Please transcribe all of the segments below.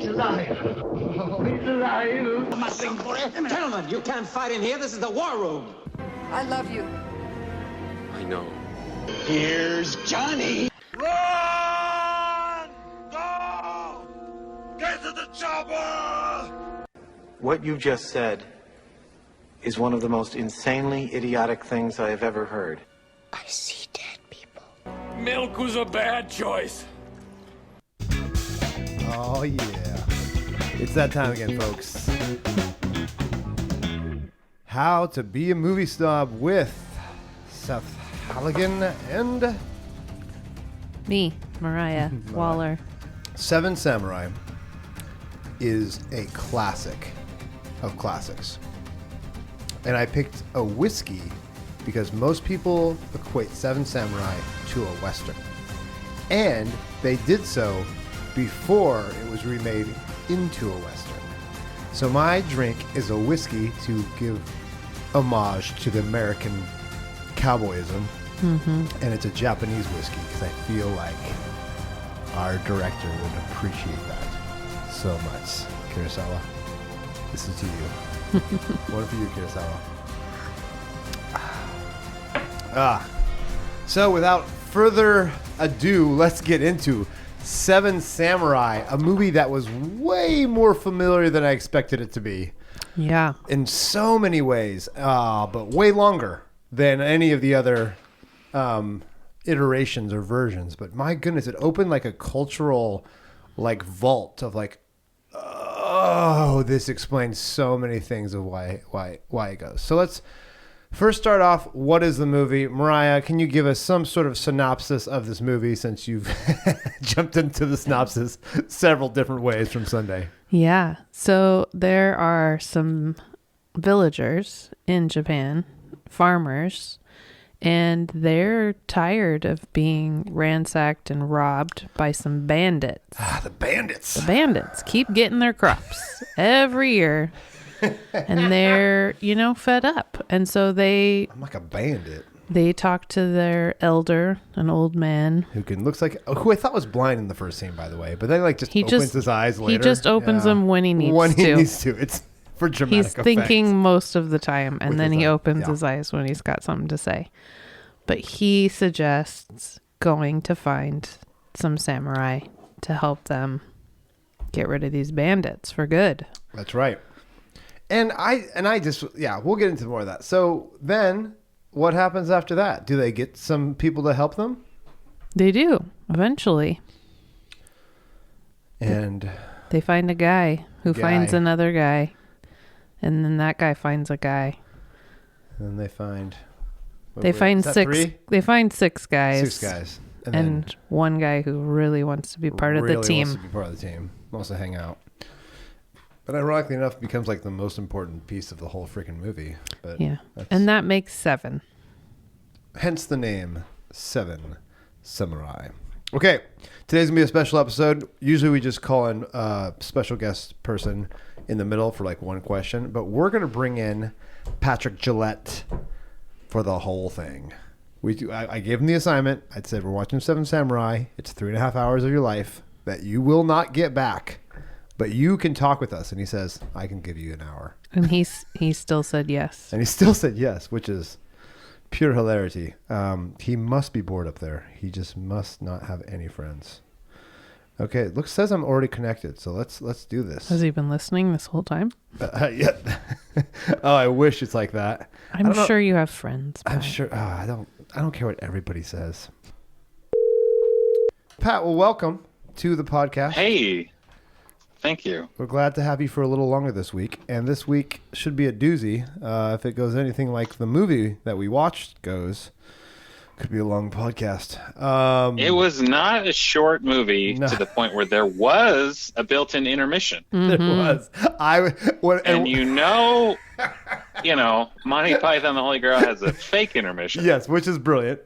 alive. Oh, he's alive. Gentlemen, you can't fight in here. This is the war room. I love you. I know. Here's Johnny. Run! Go! Get to the chopper! What you just said is one of the most insanely idiotic things I have ever heard. I see dead people. Milk was a bad choice. Oh, yeah. It's that time again, folks. How to Be a Movie Snob with Seth Halligan and me, Mariah Waller. Seven Samurai is a classic of classics. And I picked a whiskey because most people equate Seven Samurai to a Western. And they did so before it was remade into a Western. So my drink is a whiskey to give homage to the American cowboyism. Mm-hmm. And it's a Japanese whiskey because I feel like our director would appreciate that so much. Kurosawa, this is to you. One for you, Kurosawa. So without further ado, let's get into Seven Samurai, a movie that was way more familiar than I expected it to be. Yeah. In so many ways, but way longer than any of the other iterations or versions. But my goodness, it opened like a cultural vault of oh, this explains so many things of why it goes. So let's first start off. What is the movie? Mariah, can you give us some sort of synopsis of this movie since you've jumped into the synopsis several different ways from Sunday? Yeah. So there are some villagers in Japan, farmers, and they're tired of being ransacked and robbed by some bandits. The bandits. The bandits keep getting their crops every year. And they're, fed up. And so I'm like a bandit. They talk to their elder, an old man. Who I thought was blind in the first scene, by the way. But then opens his eyes later. He just opens them when he needs to. When he needs to. It's for dramatic effect. He's thinking most of the time. And then he opens his eyes when he's got something to say. But he suggests going to find some samurai to help them get rid of these bandits for good. That's right. And I just, we'll get into more of that. So then what happens after that? Do they get some people to help them? They do, eventually. And they find a guy who finds another guy. And then that guy finds a guy. And they find... They find six guys. Six guys. And one guy who really wants to be part of the team. Wants to hang out. But ironically enough, becomes the most important piece of the whole freaking movie. But yeah. And that makes 7. Hence the name, Seven Samurai. Okay. Today's going to be a special episode. Usually we just call in a special guest person in the middle for one question. But we're going to bring in Patrick Gillette for the whole thing. I gave him the assignment. I said, we're watching Seven Samurai. It's 3.5 hours of your life that you will not get back. But you can talk with us. And he says, I can give you an hour. And he still said yes. And he still said yes, which is pure hilarity. He must be bored up there. He just must not have any friends. Okay, says I'm already connected. So let's do this. Has he been listening this whole time? Yeah. Oh, I wish it's like that. I'm sure you have friends. I'm sure. I don't care what everybody says. Pat, well, welcome to the podcast. Hey. Thank you. We're glad to have you for a little longer this week. And this week should be a doozy. If it goes anything like the movie that we watched goes, could be a long podcast. It was not a short movie to the point where there was a built-in intermission. Mm-hmm. There was. And Monty Python and the Holy Grail has a fake intermission. Yes, which is brilliant.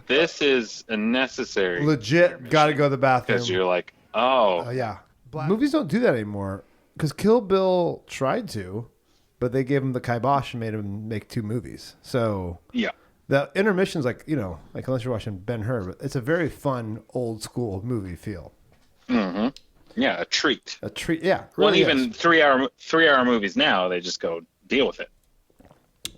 This is a necessary. Legit, got to go to the bathroom. Because you're like, oh. Yeah. Movies don't do that anymore. Because Kill Bill tried to, but they gave him the kibosh and made him make 2 movies. So yeah, the intermission's unless you're watching Ben-Hur, but it's a very fun old school movie feel. Mm-hmm. Yeah, a treat. A treat. Yeah. Well, Really even is. 3-hour movies now, they just go deal with it.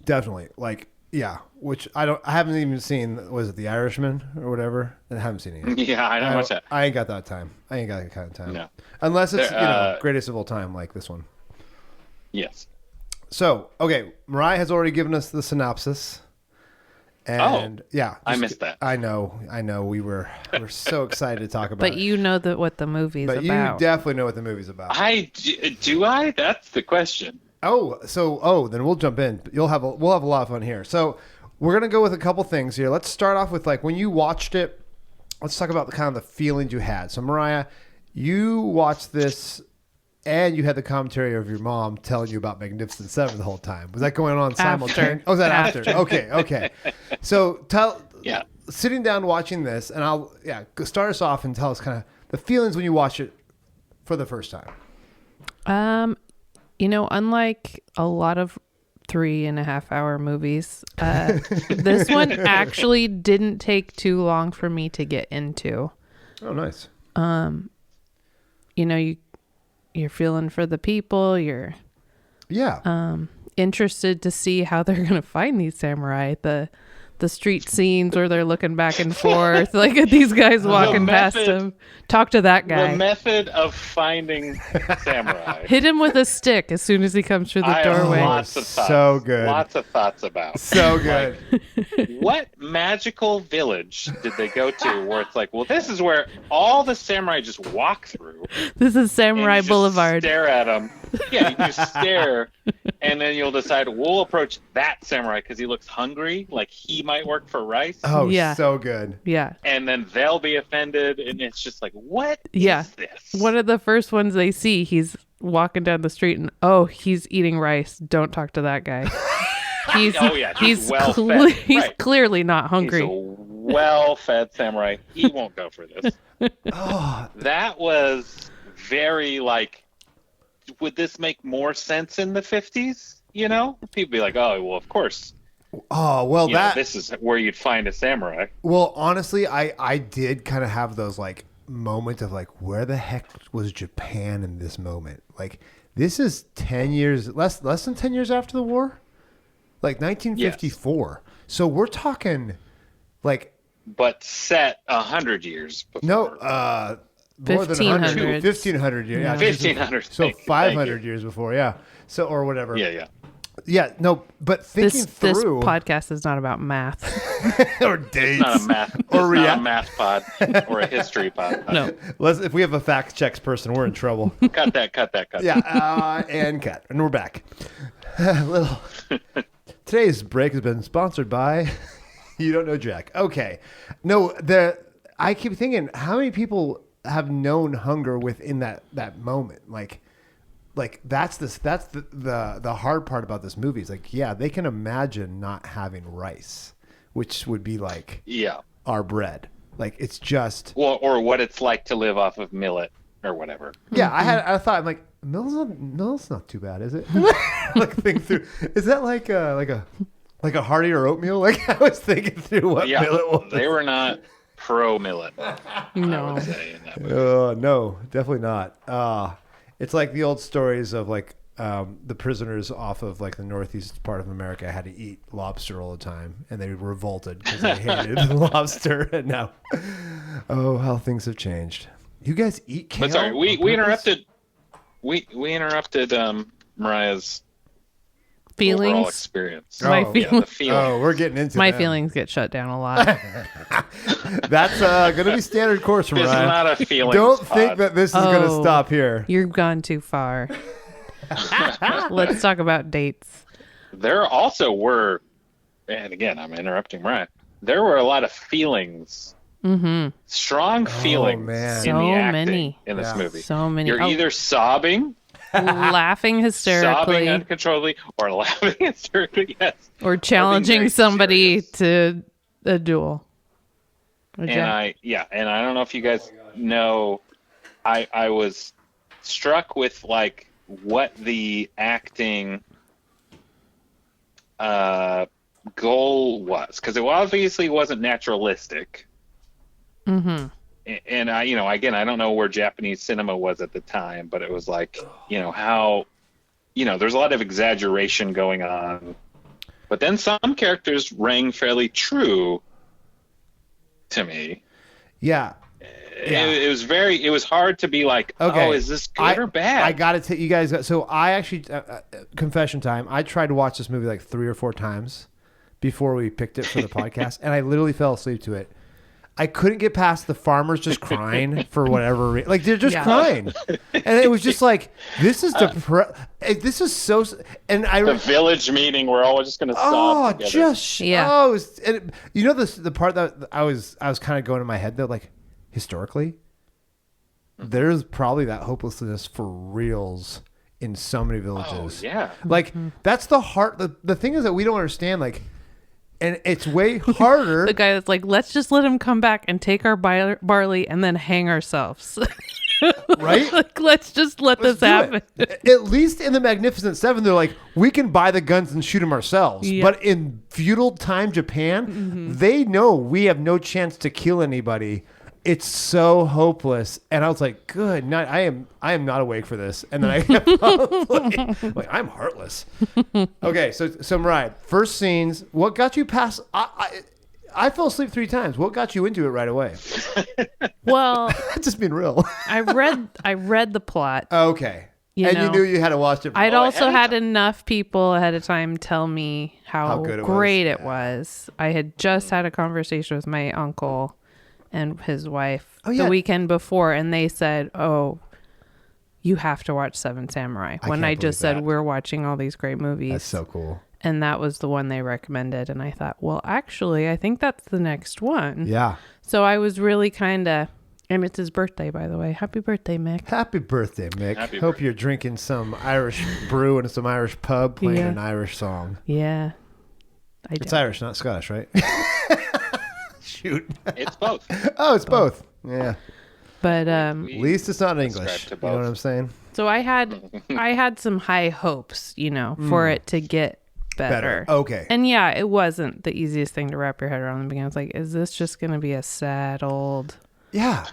Definitely. Like, yeah. Which I haven't even seen. Was it The Irishman or whatever? I haven't seen it yet. Yeah, I don't watch that. I ain't got that time. I ain't got that kind of time. No. Unless it's greatest of all time, like this one. Yes. So, okay, Mariah has already given us the synopsis. And yeah, I missed that. I know. We're so excited to talk about it. But you know what the movie's But about. you definitely know what the movie's about. Do I? That's the question. Then we'll jump in. We'll have a lot of fun here. So we're gonna go with a couple things here. Let's start off with like when you watched it. Let's talk about the kind of the feelings you had. So Mariah, you watched this, and you had the commentary of your mom telling you about Magnificent Seven the whole time. Was that going on simultaneously? Oh, was that after? Okay. So sitting down watching this, and start us off and tell us kind of the feelings when you watch it for the first time. Unlike a lot of 3.5-hour movies, this one actually didn't take too long for me to get into. Oh, nice. You're feeling for the people. You're interested to see how they're gonna find these samurai. The street scenes where they're looking back and forth, like at these guys walking past him. Talk to that guy. The method of finding samurai. Hit him with a stick as soon as he comes through the doorway. Lots of thoughts. So good. Lots of thoughts about. So good. Like, what magical village did they go to where it's like, well, this is where all the samurai just walk through. This is Samurai Boulevard. Stare at them. Yeah, you just stare, and then you'll decide we'll approach that samurai because he looks hungry, like he might work for rice. Oh, yeah. So good. Yeah. And then they'll be offended, and it's just like, what is this? One of the first ones they see, he's walking down the street, and he's eating rice. Don't talk to that guy. He's well-fed. He's clearly not hungry. He's a well-fed samurai. He won't go for this. That was very like. Would this make more sense in the 50s? People be like, oh, well, of course. Oh, well, this is where you'd find a samurai. Well, honestly, I did kind of have those like moments of like, where the heck was Japan in this moment? Like, this is 10 years, less than 10 years after the war? Like 1954. Yes. So we're talking like. But set 100 years before. No, more than 100, 1,500 years. Yeah, 1,500. So 500 years before, yeah. So or whatever. Yeah. No, but thinking through. This podcast is not about math or dates. It's not a math. Or not a math pod or a history pod. No. If we have a fact checks person, we're in trouble. Cut that. Yeah, and cut, and we're back. Today's break has been sponsored by. You don't know Jack. Okay, no. I keep thinking, how many people have known hunger within that moment? Like that's the hard part about this movie is like, yeah, they can imagine not having rice, which would be like our bread. Like it's just or what it's like to live off of millet or whatever. Yeah, I thought, I'm like, millet's not too bad, is it? Like think through, is that like a hearty or oatmeal? Like I was thinking through what millet was. They were not pro millet. No. I would say in that no, definitely not. It's like the old stories of like the prisoners off of like the northeast part of America had to eat lobster all the time, and they revolted because they hated lobster. And now, how things have changed. You guys eat kale? But sorry, we interrupted. We interrupted Mariah's feelings overall experience. My feelings. Oh, we're getting into my them. feelings get shut down a lot. That's going to be standard course for Mariah. It's not a feeling. Don't think that this is going to stop here. You've gone too far. Let's talk about dates. There also were, and again, I'm interrupting Mariah. There were a lot of feelings, strong feelings in the acting in this movie. So many. You're either sobbing, laughing hysterically, sobbing uncontrollably, or laughing hysterically. Yes. Or challenging somebody to a duel. And I don't know if you guys know, I was struck with like what the acting goal was, because it obviously wasn't naturalistic. and I, again, I don't know where Japanese cinema was at the time, but it was like, how, there's a lot of exaggeration going on, but then some characters rang fairly true to me. Yeah. It was hard to be like, okay, oh, is this good or bad? I got to tell you guys. So I actually, confession time, I tried to watch this movie like 3 or 4 times before we picked it for the podcast, and I literally fell asleep to it. I couldn't get past the farmers just crying for whatever reason. Like, they're just crying. And it was just like, this is this is so... And the village meeting, we're all just going to stop together. And the part that I was kind of going in my head, though, like, historically, there's probably that hopelessness for reals in so many villages. Oh, yeah. Like, that's the heart... The thing is that we don't understand, like... And it's way harder. The guy that's like, let's just let him come back and take our barley and then hang ourselves. Right? Like, let's just let this happen. At least in the Magnificent Seven, they're like, we can buy the guns and shoot them ourselves. Yeah. But in feudal time Japan, they know we have no chance to kill anybody. It's so hopeless. And I was like, good night. I am not awake for this. And then I kept like, I'm heartless. Okay, so Mariah, first scenes, what got you past... I fell asleep 3 times. What got you into it right away? Well... Just being real. I read the plot. Okay. You knew you had to watch it. I'd also had enough people ahead of time tell me how good it great was. it was. I had just had a conversation with my uncle and his wife the weekend before, and they said, oh, you have to watch Seven Samurai. When I just said, we're watching all these great movies. That's so cool. And that was the one they recommended. And I thought, well, actually, I think that's the next one. Yeah. So I was really kind of, and it's his birthday, by the way. Happy birthday, Mick. Happy birthday, Mick. Hope you're drinking some Irish brew in some Irish pub playing an Irish song. Yeah. It's Irish, not Scottish, right? Shoot. It's both. Oh, it's both. Yeah. But at least it's not English. You know what I'm saying? So I had some high hopes, for it to get better. Okay. And yeah, it wasn't the easiest thing to wrap your head around in the beginning. I was like, is this just going to be a sad old... Yeah.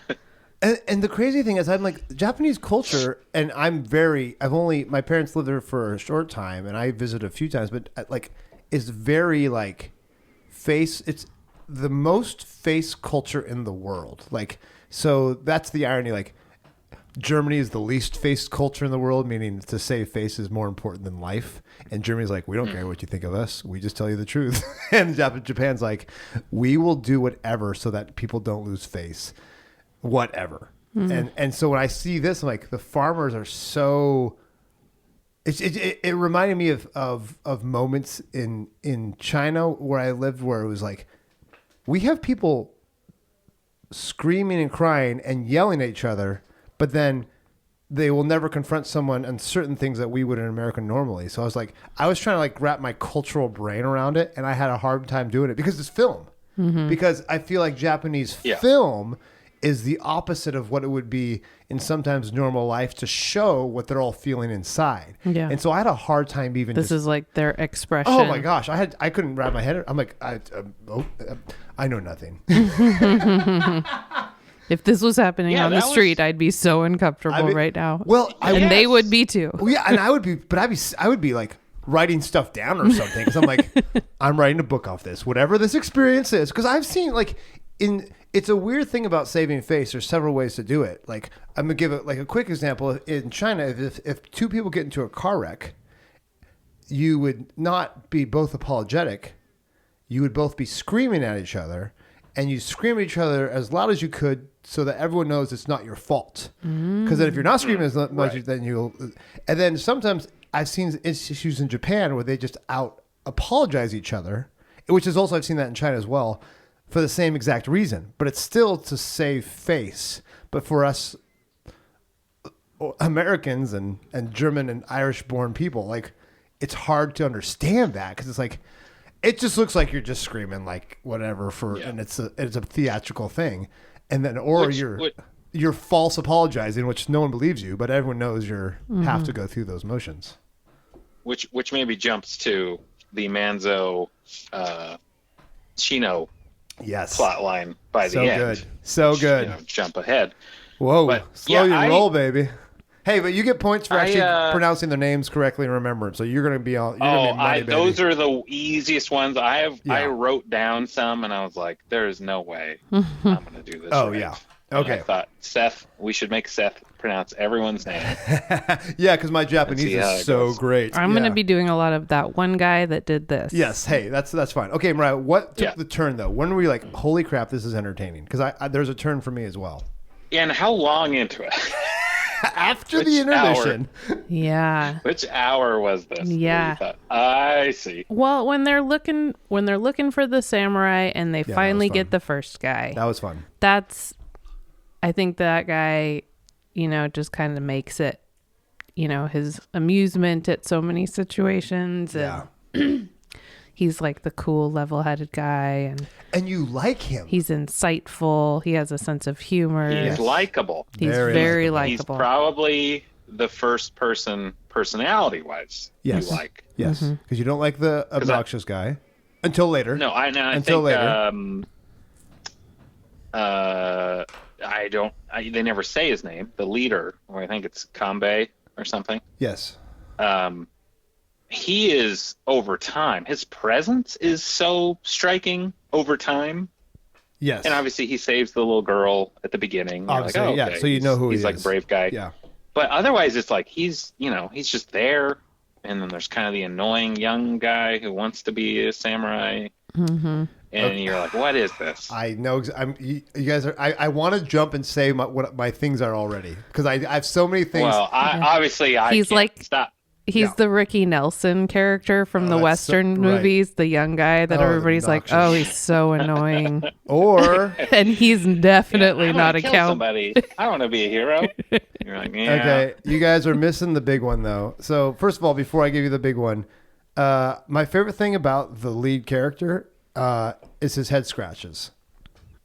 And the crazy thing is, I'm like, Japanese culture, and my parents lived there for a short time, and I visited a few times, but like, it's very like it's the most face culture in the world. Like, so that's the irony. Like, Germany is the least face culture in the world, meaning to save face is more important than life. And Germany's like, we don't care what you think of us. We just tell you the truth. And Japan's like, we will do whatever so that people don't lose face. Whatever. And so when I see this, I'm like, the farmers are so... It reminded me of moments in China where I lived, where it was like, we have people screaming and crying and yelling at each other, but then they will never confront someone on certain things that we would in America normally. So I was trying to like wrap my cultural brain around it, and I had a hard time doing it because it's film. Because I feel like Japanese film is the opposite of what it would be in sometimes normal life to show what they're all feeling inside. Yeah. And so I had a hard time even... This is like their expression. Oh my gosh. I couldn't wrap my head... I'm like, I know nothing. If this was happening on the street, I'd be so uncomfortable right now. Well, they would be too. Well, yeah, and I would be, but I would be like writing stuff down or something, because I'm like, I'm writing a book off this, whatever this experience is, because I've seen like it's a weird thing about saving face. There's several ways to do it. Like, I'm gonna give it like a quick example. In China, if 2 people get into a car wreck, you would not be both apologetic. You would both be screaming at each other, and you scream at each other as loud as you could so that everyone knows it's not your fault. Because then if you're not screaming as much, then you'll... And then sometimes I've seen issues in Japan where they just out-apologize each other, which is also, I've seen that in China as well, for the same exact reason. But it's still to save face. But for us Americans and German and Irish-born people, like, it's hard to understand that, because it's like... It just looks like you're just screaming like whatever and it's a theatrical thing, and then you're false apologizing, which no one believes you, but everyone knows you have to go through those motions. Which maybe jumps to the Manzo Chino Yes. plot line by the So end. good. So good. Jump ahead. Whoa. But, Slow yeah, your roll, baby. Hey, but you get points for actually I, pronouncing their names correctly and remember them. So you're going to be all. You're gonna be money, baby. Those are the easiest ones. I Yeah. wrote down some, and I was like, "There is no way I'm going to do this." Oh, right. yeah. And Okay. I thought we should make Seth pronounce everyone's name. Yeah, because my Japanese see how is it so goes. great. I'm going Yeah. to be doing a lot of that one guy that did this. Yes. Hey, that's fine. Okay, Mariah, what took Yeah. the turn though? When were we like, holy crap, this is entertaining? Because I there's a turn for me as well. And how long into it? After the intermission. Yeah. Which hour was this? Yeah. You thought, I see. Well, when they're looking for the samurai and they that finally was fun. get the first guy. That was fun. I think that guy, just kind of makes it, his amusement at so many situations. Yeah. And he's like the cool, level-headed guy, and you like him. he's insightful. He has a sense of humor. He's likable. He's very likable. He's probably the first person, personality-wise, Yes. you like. Yes. Mm-hmm. Because you don't like the obnoxious guy until later. No, I Until think later. they never say his name. The leader, or I think it's Kanbei or something. Yes. He is over time. His presence is so striking over time. Yes. And obviously he saves the little girl at the beginning. You're Obviously, like, oh, yeah. okay. So you know who he he's like a is. brave guy. Yeah. But otherwise it's like he's just there. And then there's kind of the annoying young guy who wants to be a samurai. Mm-hmm. And you're like, what is this? I know. You guys are. I want to jump and say what my things are already because I have so many things. Well, obviously I He's can't like- stop. He's Yeah. the Ricky Nelson character from the that's Western so- right. movies, the young guy that Oh, everybody's like, obnoxious. oh, he's so annoying. Or And he's definitely I not wanna a kill count. somebody. I want to be a hero. You're like, yeah. okay, you guys are missing the big one though. So first of all, before I give you the big one, my favorite thing about the lead character is his head scratches.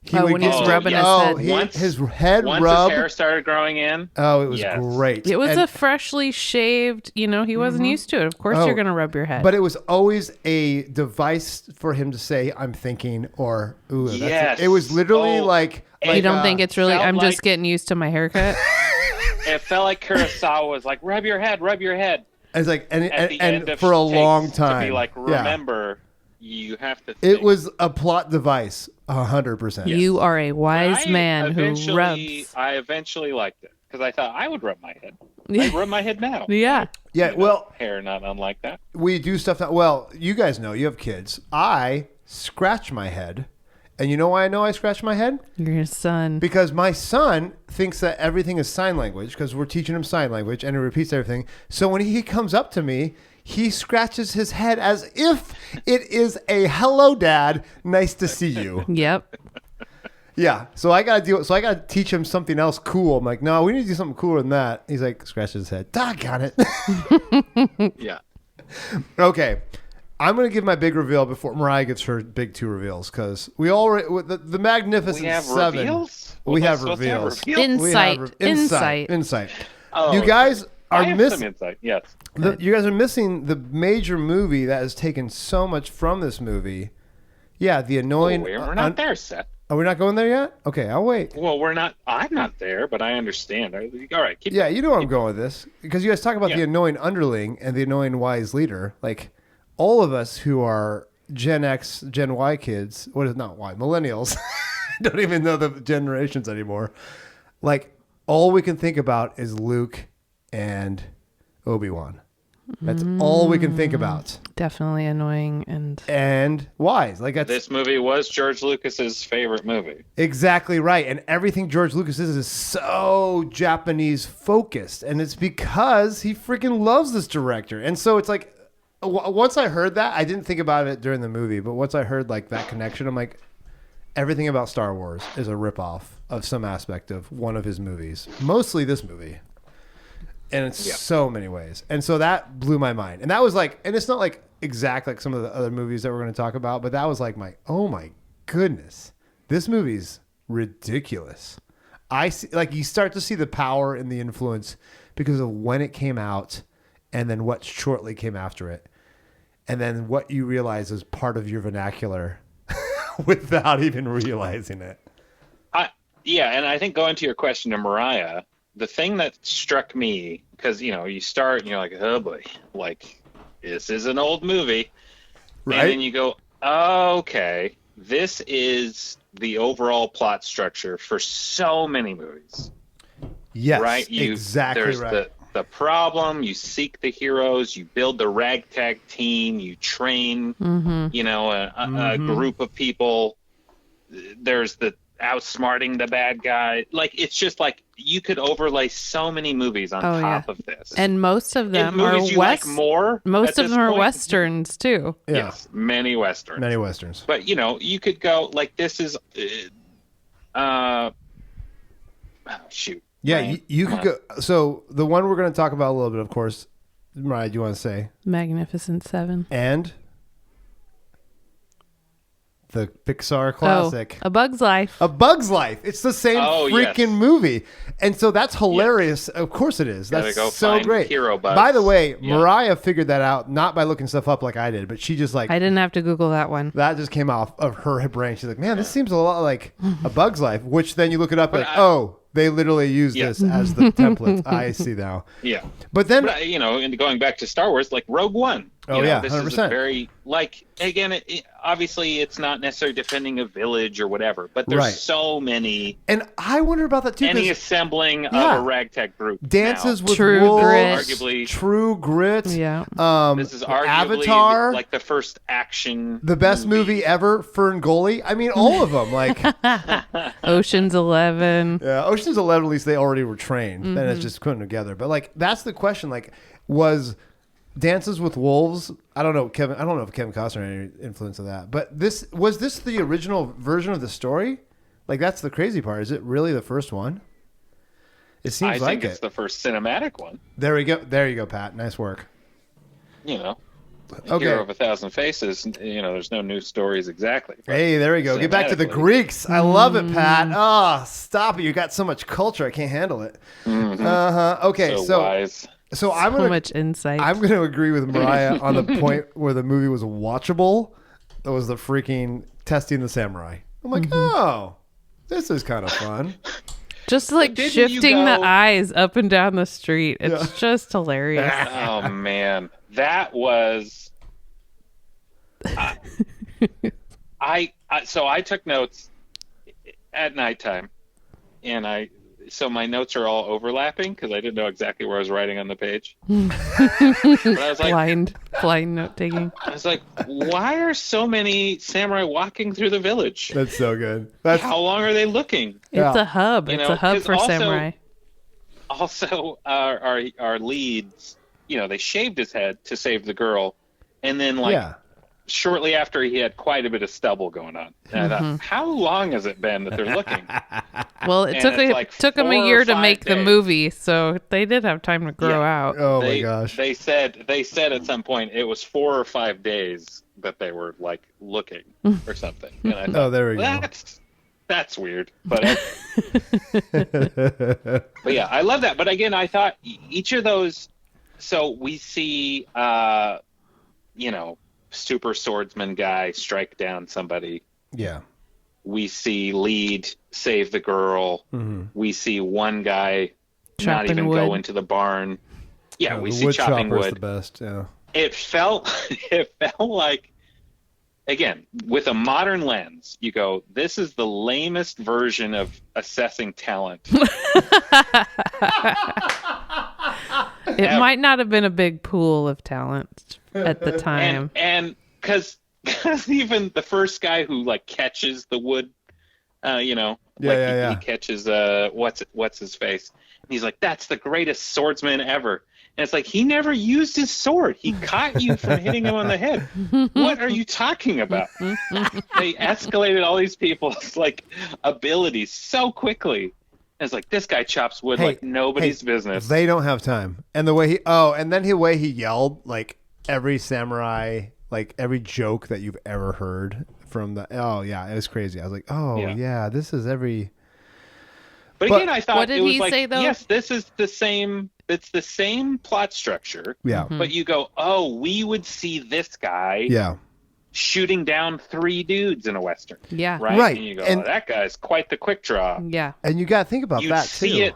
When he's rubbing his head. his head Once rub. his hair started growing in. Oh, it was Yes. great. It was And- a freshly shaved, he wasn't used to it. Of course Oh, you're going to rub your head. But it was always a device for him to say, "I'm thinking," or "Ooh, that's Yes. it." was literally Oh, like you don't think it's really, felt I'm just like- getting used to my haircut? It felt like Kurosawa was like, rub your head. it's like At the and end of for a takes long time. To be like, Yeah. remember, you have to think. It was a plot device, 100%. You are a wise man who rubs. I eventually liked it because I thought I would rub my head. Yeah. I rub my head now. Yeah. Yeah, well, Hair not unlike that. we do stuff that. Well, you guys know you have kids. I scratch my head, and you know why I know I scratch my head? Your son. Because my son thinks that everything is sign language because we're teaching him sign language, and he repeats everything. So when he comes up to me, he scratches his head as if it is a "Hello, Dad. Nice to see you." Yep. Yeah. So I gotta teach him something else cool. I'm like, no, we need to do something cooler than that. He's like, scratches his head. Doggone it. Yeah. Okay. I'm gonna give my big reveal before Mariah gets her big 2 reveals because we already the Magnificent We have Seven. reveals? We have Supposed to have reveals. reveals? We have Insight. Insight. Oh, You guys I are have missing. some insight. Yes. You guys are missing the major movie that has taken so much from this movie. Yeah, the annoying. We're not there, Seth. Are we not going there yet? Okay, I'll wait. Well, we're not. I'm not there, but I understand. All right. Keep Yeah, you know where I'm going with this because you guys talk about the annoying underling and the annoying wise leader. Like all of us who are Gen X, Gen Y kids. What is not Y? Millennials. Don't even know the generations anymore. Like all we can think about is Luke and Obi-Wan. That's all we can think about. Definitely annoying And wise. Like that's This movie was George Lucas's favorite movie. exactly right. And everything George Lucas is so Japanese focused. And it's because he freaking loves this director. And so it's like, once I heard that, I didn't think about it during the movie, but once I heard like that connection, I'm like, everything about Star Wars is a ripoff of some aspect of one of his movies. Mostly this movie. And in so many ways. And so that blew my mind. And that was like, and it's not like exact like some of the other movies that we're going to talk about, but that was like oh my goodness, this movie's ridiculous. I see, like you start to see the power and the influence because of when it came out and then what shortly came after it. And then what you realize is part of your vernacular without even realizing it. Yeah, and I think going to your question to Mariah, the thing that struck me, because, you start and you're like, oh boy, like, this is an old movie. Right. And then you go, oh, okay, this is the overall plot structure for so many movies. Yes, right? Exactly there's right. The problem, you seek the heroes, you build the ragtag team, you train, a group of people. There's the outsmarting the bad guy. Like, it's just like you could overlay so many movies on top of this. And most of them are most of them are westerns too. Yeah. Yes, many westerns. But you could go like, this is shoot. Yeah, you could go. So the one we're going to talk about a little bit, of course, Mariah, do you want to say? Magnificent Seven. And the Pixar classic. A Bug's Life. A Bug's Life. It's the same freaking movie. And so that's hilarious. Yes. Of course it is. That's so great. Hero Bugs. By the way, Mariah figured that out, not by looking stuff up like I did, but she just like... I didn't have to Google that one. That just came off of her brain. She's like, man, this seems a lot like A Bug's Life, which then you look it up and they literally use this as the template. I see now. Yeah. But then... and going back to Star Wars, like Rogue One. This 100%. Is a very, like, again, obviously it's not necessarily defending a village or whatever, but there's so many. And I wonder about that too. Any assembling of a ragtag group. Dances with True Wolves. Grit. Arguably. True Grit. Yeah. This is arguably Avatar. like the first action. The best movie ever, Fern Gully. I mean, all of them. Like Ocean's 11. Yeah, Ocean's 11, at least they already were trained. Then it's just putting together. But like, that's the question. Like, was Dances with Wolves? I don't know if Kevin Costner had any influence of that. But was this the original version of the story? Like, that's the crazy part. Is it really the first one? It seems I think it's the first cinematic one. There we go. There you go, Pat. Nice work. Hero of a Thousand Faces. There's no new stories exactly. Hey, there we go. Get back to the Greeks. I love it, Pat. Oh, stop it. You got so much culture. I can't handle it. Okay, so wise. So I'm gonna, so much insight. I'm going to agree with Mariah on the point where the movie was watchable. That was the freaking Testing the Samurai. I'm like, oh, this is kind of fun. Just like shifting the eyes up and down the street. It's just hilarious. Oh, man. That was... So I took notes at nighttime, and so my notes are all overlapping because I didn't know exactly where I was writing on the page. But I was like, blind note taking. I was like, why are so many samurai walking through the village? That's so good. How long are they looking? It's a hub. It's a hub for samurai. Also, our leads, they shaved his head to save the girl, and then shortly after, he had quite a bit of stubble going on. And I thought, how long has it been that they're looking? Well, it took them a year to make the movie, so they did have time to grow out. Oh my gosh! They said at some point it was 4 or 5 days that they were like looking or something. And I thought, there we go. That's weird, but but yeah, I love that. But again, I thought each of those. So we see, super swordsman guy strike down somebody. Yeah. We see lead save the girl. We see one guy not even go into the barn. Yeah, we see chopping wood. The best. Yeah. It felt like, again, with a modern lens, you go, this is the lamest version of assessing talent. It might not have been a big pool of talent at the time. And because even the first guy who catches the wood, he catches what's his face, and he's like, that's the greatest swordsman ever. And it's like, he never used his sword. He caught you from hitting him on the head. What are you talking about? They escalated all these people's abilities so quickly. And it's like, this guy chops wood like nobody's business. They don't have time. And the way the way he yelled, every samurai, every joke that you've ever heard from the, it was crazy. I was like, this is every. But again, I thought what did it was he say, though? Yes, this is the same. It's the same plot structure. Yeah. But you go, we would see this guy. Yeah. shooting down 3 dudes in a Western. Yeah. Right? Right. And you go, And- oh, that guy's quite the quick draw. Yeah. And you got to think about You'd that see too. it.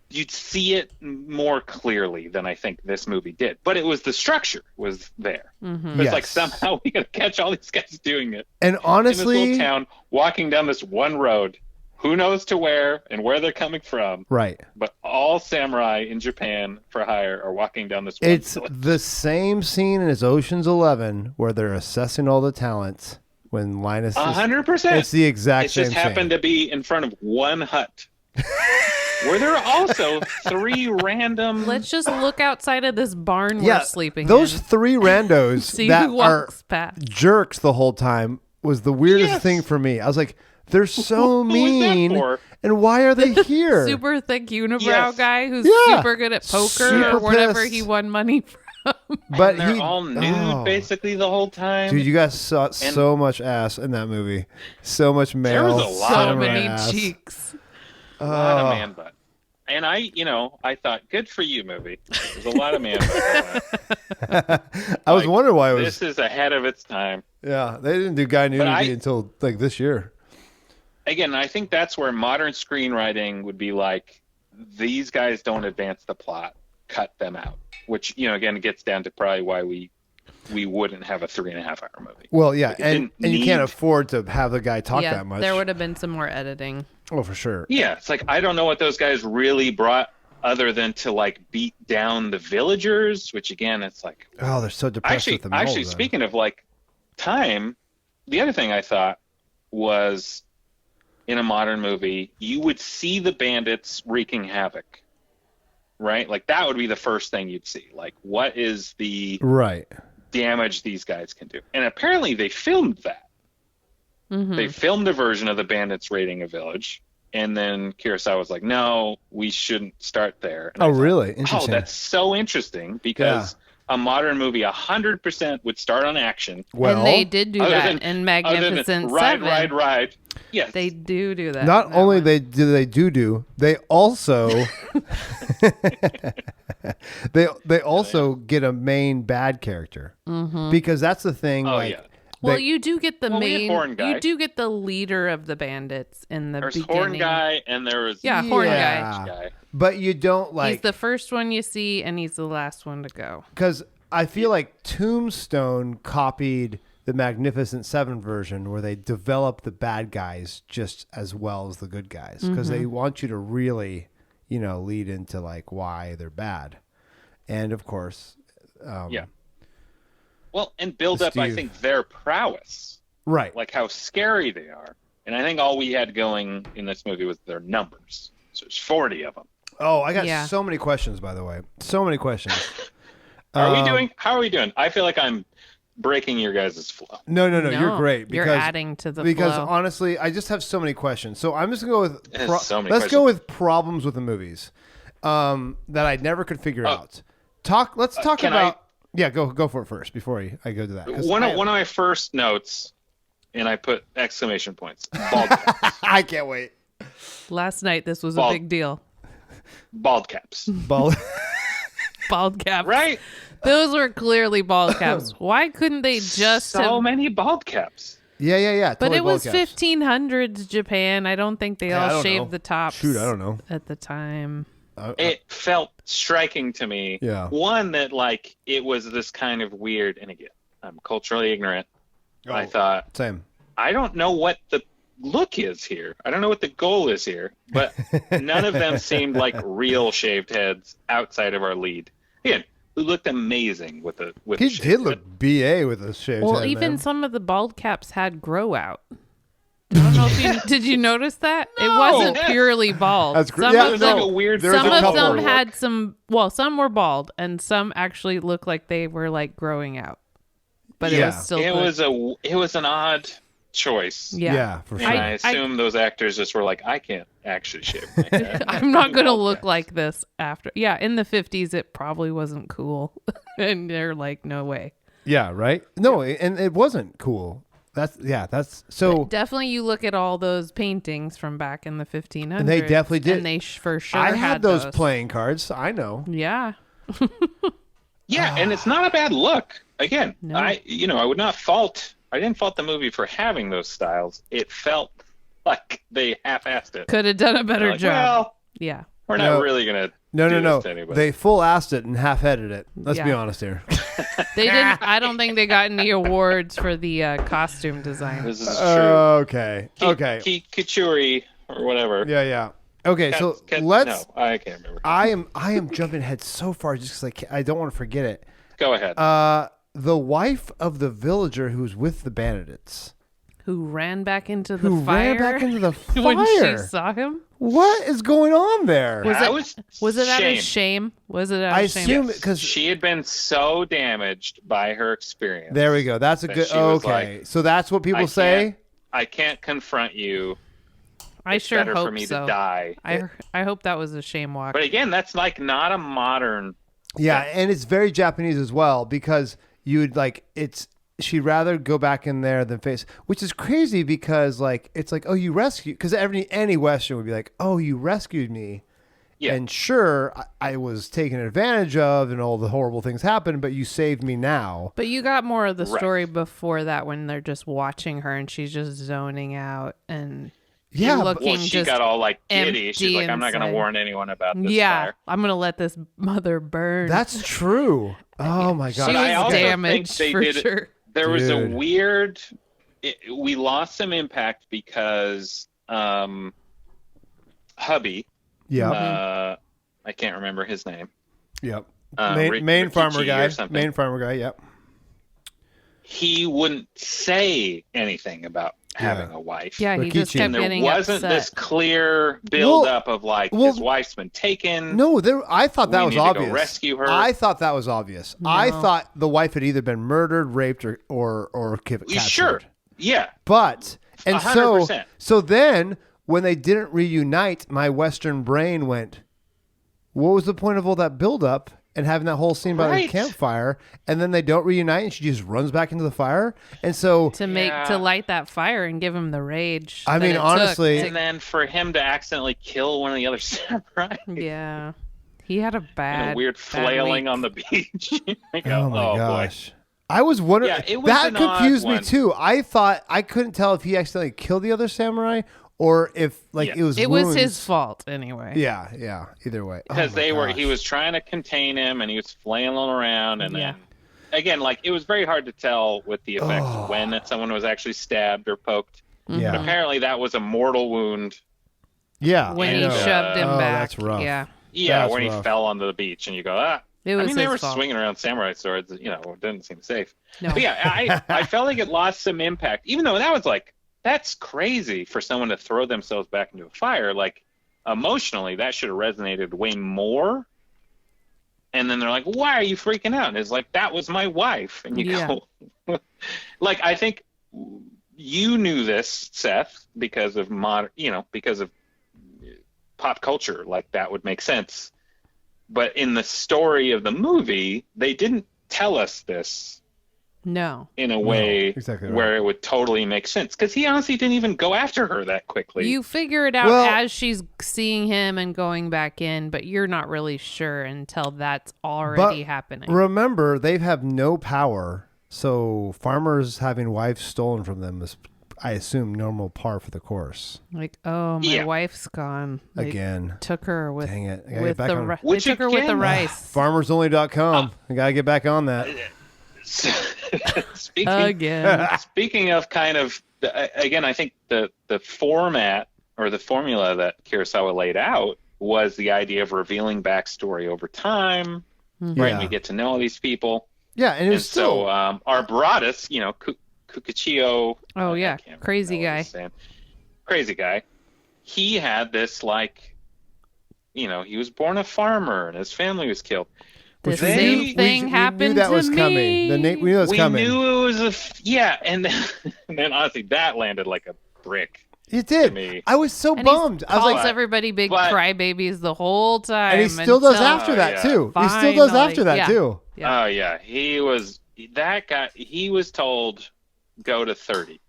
You'd see it more clearly than I think this movie did. But it was the structure was there. Mm-hmm. It's like somehow we got to catch all these guys doing it. And In honestly, this little town, walking down this one road. Who knows to where and where they're coming from. right. But all samurai in Japan for hire are walking down this one. It's the same scene as Ocean's 11 where they're assessing all the talents when Linus is 100%. It's the exact It same just happened scene. to be in front of one hut. Where there are also 3 random. Let's just look outside of this barn Yeah, we're sleeping those in. 3 randos See that who are walks past. jerks the whole time was the weirdest Yes. thing for me. I was like, they're so Who was that mean, for? and why are they here? Super thick unibrow Yes. guy who's Yeah. super good at poker Super or whatever pissed. he won money from. But And they're he, all nude oh. basically the whole time. Dude, you guys saw so much ass in that movie. So much male. was a lot So of samurai many ass. cheeks. A lot of man butt. And I thought, good for you, movie. There's a lot of man butt. I was wondering why it was. This is ahead of its time. Yeah, they didn't do guy nudity until like this year. Again, I think that's where modern screenwriting would be like, these guys don't advance the plot, cut them out. Which, again, it gets down to probably why we wouldn't have a 3.5-hour movie. Well, yeah, It and didn't you can't need- afford to have the guy talk Yeah, that much. there would have been some more editing. Oh, for sure. Yeah, it's like, I don't know what those guys really brought other than to like beat down the villagers, which again, it's like, Oh, they're so depressed with them. all actually of them. speaking of like time, the other thing I thought was in a modern movie, you would see the bandits wreaking havoc, right? Like that would be the first thing you'd see. Like, what is the Right. damage these guys can do? And apparently they filmed that. Mm-hmm. They filmed a version of the bandits raiding a village. And then Kurosawa was like, no, we shouldn't start there. And Oh, I thought, really? oh, Interesting. that's so interesting because a modern movie 100% would start on action. Well, and they did do Other that than- in other than Magnificent ride, Seven. ride. Yes. They do that. not in that only one. they they also they also get a main bad character because that's the thing. Oh, like, yeah. Well, they- you do get the Well, we had main. Horn Guy. You do get the leader of the bandits in the There's beginning. Horn Guy and there was Yeah, Horn Yeah. Guy. but you don't He's like the first one you see, and he's the last one to go. because I feel like Tombstone copied the Magnificent Seven version where they develop the bad guys just as well as the good guys because they want you to really, lead into like why they're bad, and of course, Yeah. Well, and build up, I Steve. think, their prowess, right. like how scary they are. And I think all we had going in this movie was their numbers. So there's 40 of them. Oh, I got Yeah. so many questions, by the way. So many questions. How are we doing? I feel like I'm breaking your guys' flow. No, you're No, great. you're Because, adding to the because flow. honestly, I just have so many questions. So I'm just gonna go with There's so many let's go questions. with problems with the movies that I never could figure out. Let's talk can about. Yeah, go for it first before I go to that. 'cause One I, of my first notes, and I put exclamation points. Bald caps. I can't wait. Last night, this was Bald- a big deal. Bald caps. Bald. Bald caps. Right? Those were clearly bald caps. Why couldn't they just so have... many bald caps. Yeah. But totally it was bald caps. 1500s Japan. I don't think they Yeah, I all don't shaved know. the tops. Shoot, I don't know. At the time. It felt striking to me. Yeah. One, that like it was this kind of weird, and again, I'm culturally ignorant. I thought, Same. I don't know what the look is here. I don't know what the goal is here, but none of them seemed like real shaved heads outside of our lead. Again, who looked amazing with the He shaved did look head. BA with a shaved Well, head, even man. some of the bald caps had grow out. I don't know if you did you notice that? It wasn't purely bald. That's great. Some Yeah, of no, them, like a weird there was some a of couple. them look. had some were bald and some actually looked like they were like growing out. But it Yeah. was still It good. was an odd choice. Yeah. for And sure. I assume those actors just were like, I can't actually shave my head. I'm not going to Bald look caps. like this after. Yeah, in the 50s it probably wasn't cool. And they're like, no way. Yeah, right? No, and it wasn't cool. That's so. Definitely you look at all those paintings from back in the 1500s. And they definitely did. And they for sure I had had those playing cards. I know. Yeah. Yeah, and it's not a bad look. again, No. I didn't fault the movie for having those styles. It felt like they half-assed it. Could have done a better Like, job. well, Yeah. we're not really gonna No. this to anybody. They full-assed it and half-headed it. Let's be Yeah. honest here. They didn't. I don't think they got any awards for the costume design. This is true. Okay. Okay. Kikuchiyo or whatever. Yeah. Okay, so let's. No, I can't remember. I am jumping ahead so far just because I don't want to forget it. Go ahead. The wife of the villager who's with the bandits. Who ran back into the fire? Ran back into the fire when she saw him? What is going on there? Was it out of shame? Was it out of shame? I assume because she had been so damaged by her experience. There we go. That's a good. Okay, so that's what people say. I can't confront you. I sure better hope for me so. to die. I hope that was a shame walk. But again, that's like not a modern. Yeah, and it's very Japanese as well because you'd like she'd rather go back in there than face, which is crazy because like it's like, oh, you rescued, because any Western would be like, oh, you rescued me. Yeah. And sure, I was taken advantage of and all the horrible things happened, but you saved me now. But you got more of the story before that when they're just watching her and she's just zoning out and looking she just got all like giddy. She's like, I'm not going to warn anyone about this fire. I'm going to let this mother burn. That's true. Oh my God. She was damaged for sure. There was a weird, we lost some impact because hubby, I can't remember his name. Yep. Main farmer guy. Main farmer guy. Yep. He wouldn't say anything about having a wife. Yeah, he just kept getting There wasn't upset. this clear build up of like his wife's been taken. No, I thought that was obvious. To go rescue her. I thought that was obvious. No. I thought the wife had either been murdered, raped, or captured. Sure. Yeah. But 100%. so then when they didn't reunite, my Western brain went, what was the point of all that build up? And having that whole scene by the campfire, and then they don't reunite, and she just runs back into the fire, and so to light that fire and give him the rage. I mean, honestly, and then for him to accidentally kill one of the other samurai. Yeah, he had a bad, weird flailing week. on the beach. Oh my gosh! Boy. I was wondering. That confused me too. I thought I couldn't tell if he accidentally killed the other samurai. Or if it was wounds. Was his fault anyway. Yeah. Either way, because he was trying to contain him, and he was flailing around, and then again, like it was very hard to tell with the effects when someone was actually stabbed or poked. Yeah, but apparently that was a mortal wound. Yeah, when he shoved him back. That's rough. Yeah, that's when rough. He fell onto the beach, and you go, It was they were fault. swinging around samurai swords. It didn't seem safe. No. But I felt like it lost some impact, even though that was like. That's crazy for someone to throw themselves back into a fire. Like, emotionally, that should have resonated way more. And then they're like, why are you freaking out? And it's like, that was my wife. And you go, like, I think you knew this, Seth, because of because of pop culture. Like, that would make sense. But in the story of the movie, they didn't tell us this. No. In a way exactly where it would totally make sense. Because he honestly didn't even go after her that quickly. You figure it out as she's seeing him and going back in, but you're not really sure until that's already happening. Remember, they have no power. So farmers having wives stolen from them is, I assume, normal par for the course. Like, oh, my wife's gone. They again. Took her with, dang it. with the rice. They took her with the rice. Farmersonly.com. I got to get back on that. Speaking of kind of, again, I think the format or the formula that Kurosawa laid out was the idea of revealing backstory over time, right? And we get to know all these people. Yeah, and it's so our Baradas, Kikuchiyo. Oh yeah, crazy guy. Crazy guy. He had this he was born a farmer and his family was killed. The same thing happened we knew that to was me. Coming. We knew that was coming. We knew it was and then honestly, that landed like a brick. It did. To me. I was so bummed. I was like, everybody big crybabies the whole time, and he still does after that too. He still does after that too. Yeah. Oh yeah, he was that guy. He was told go to 30,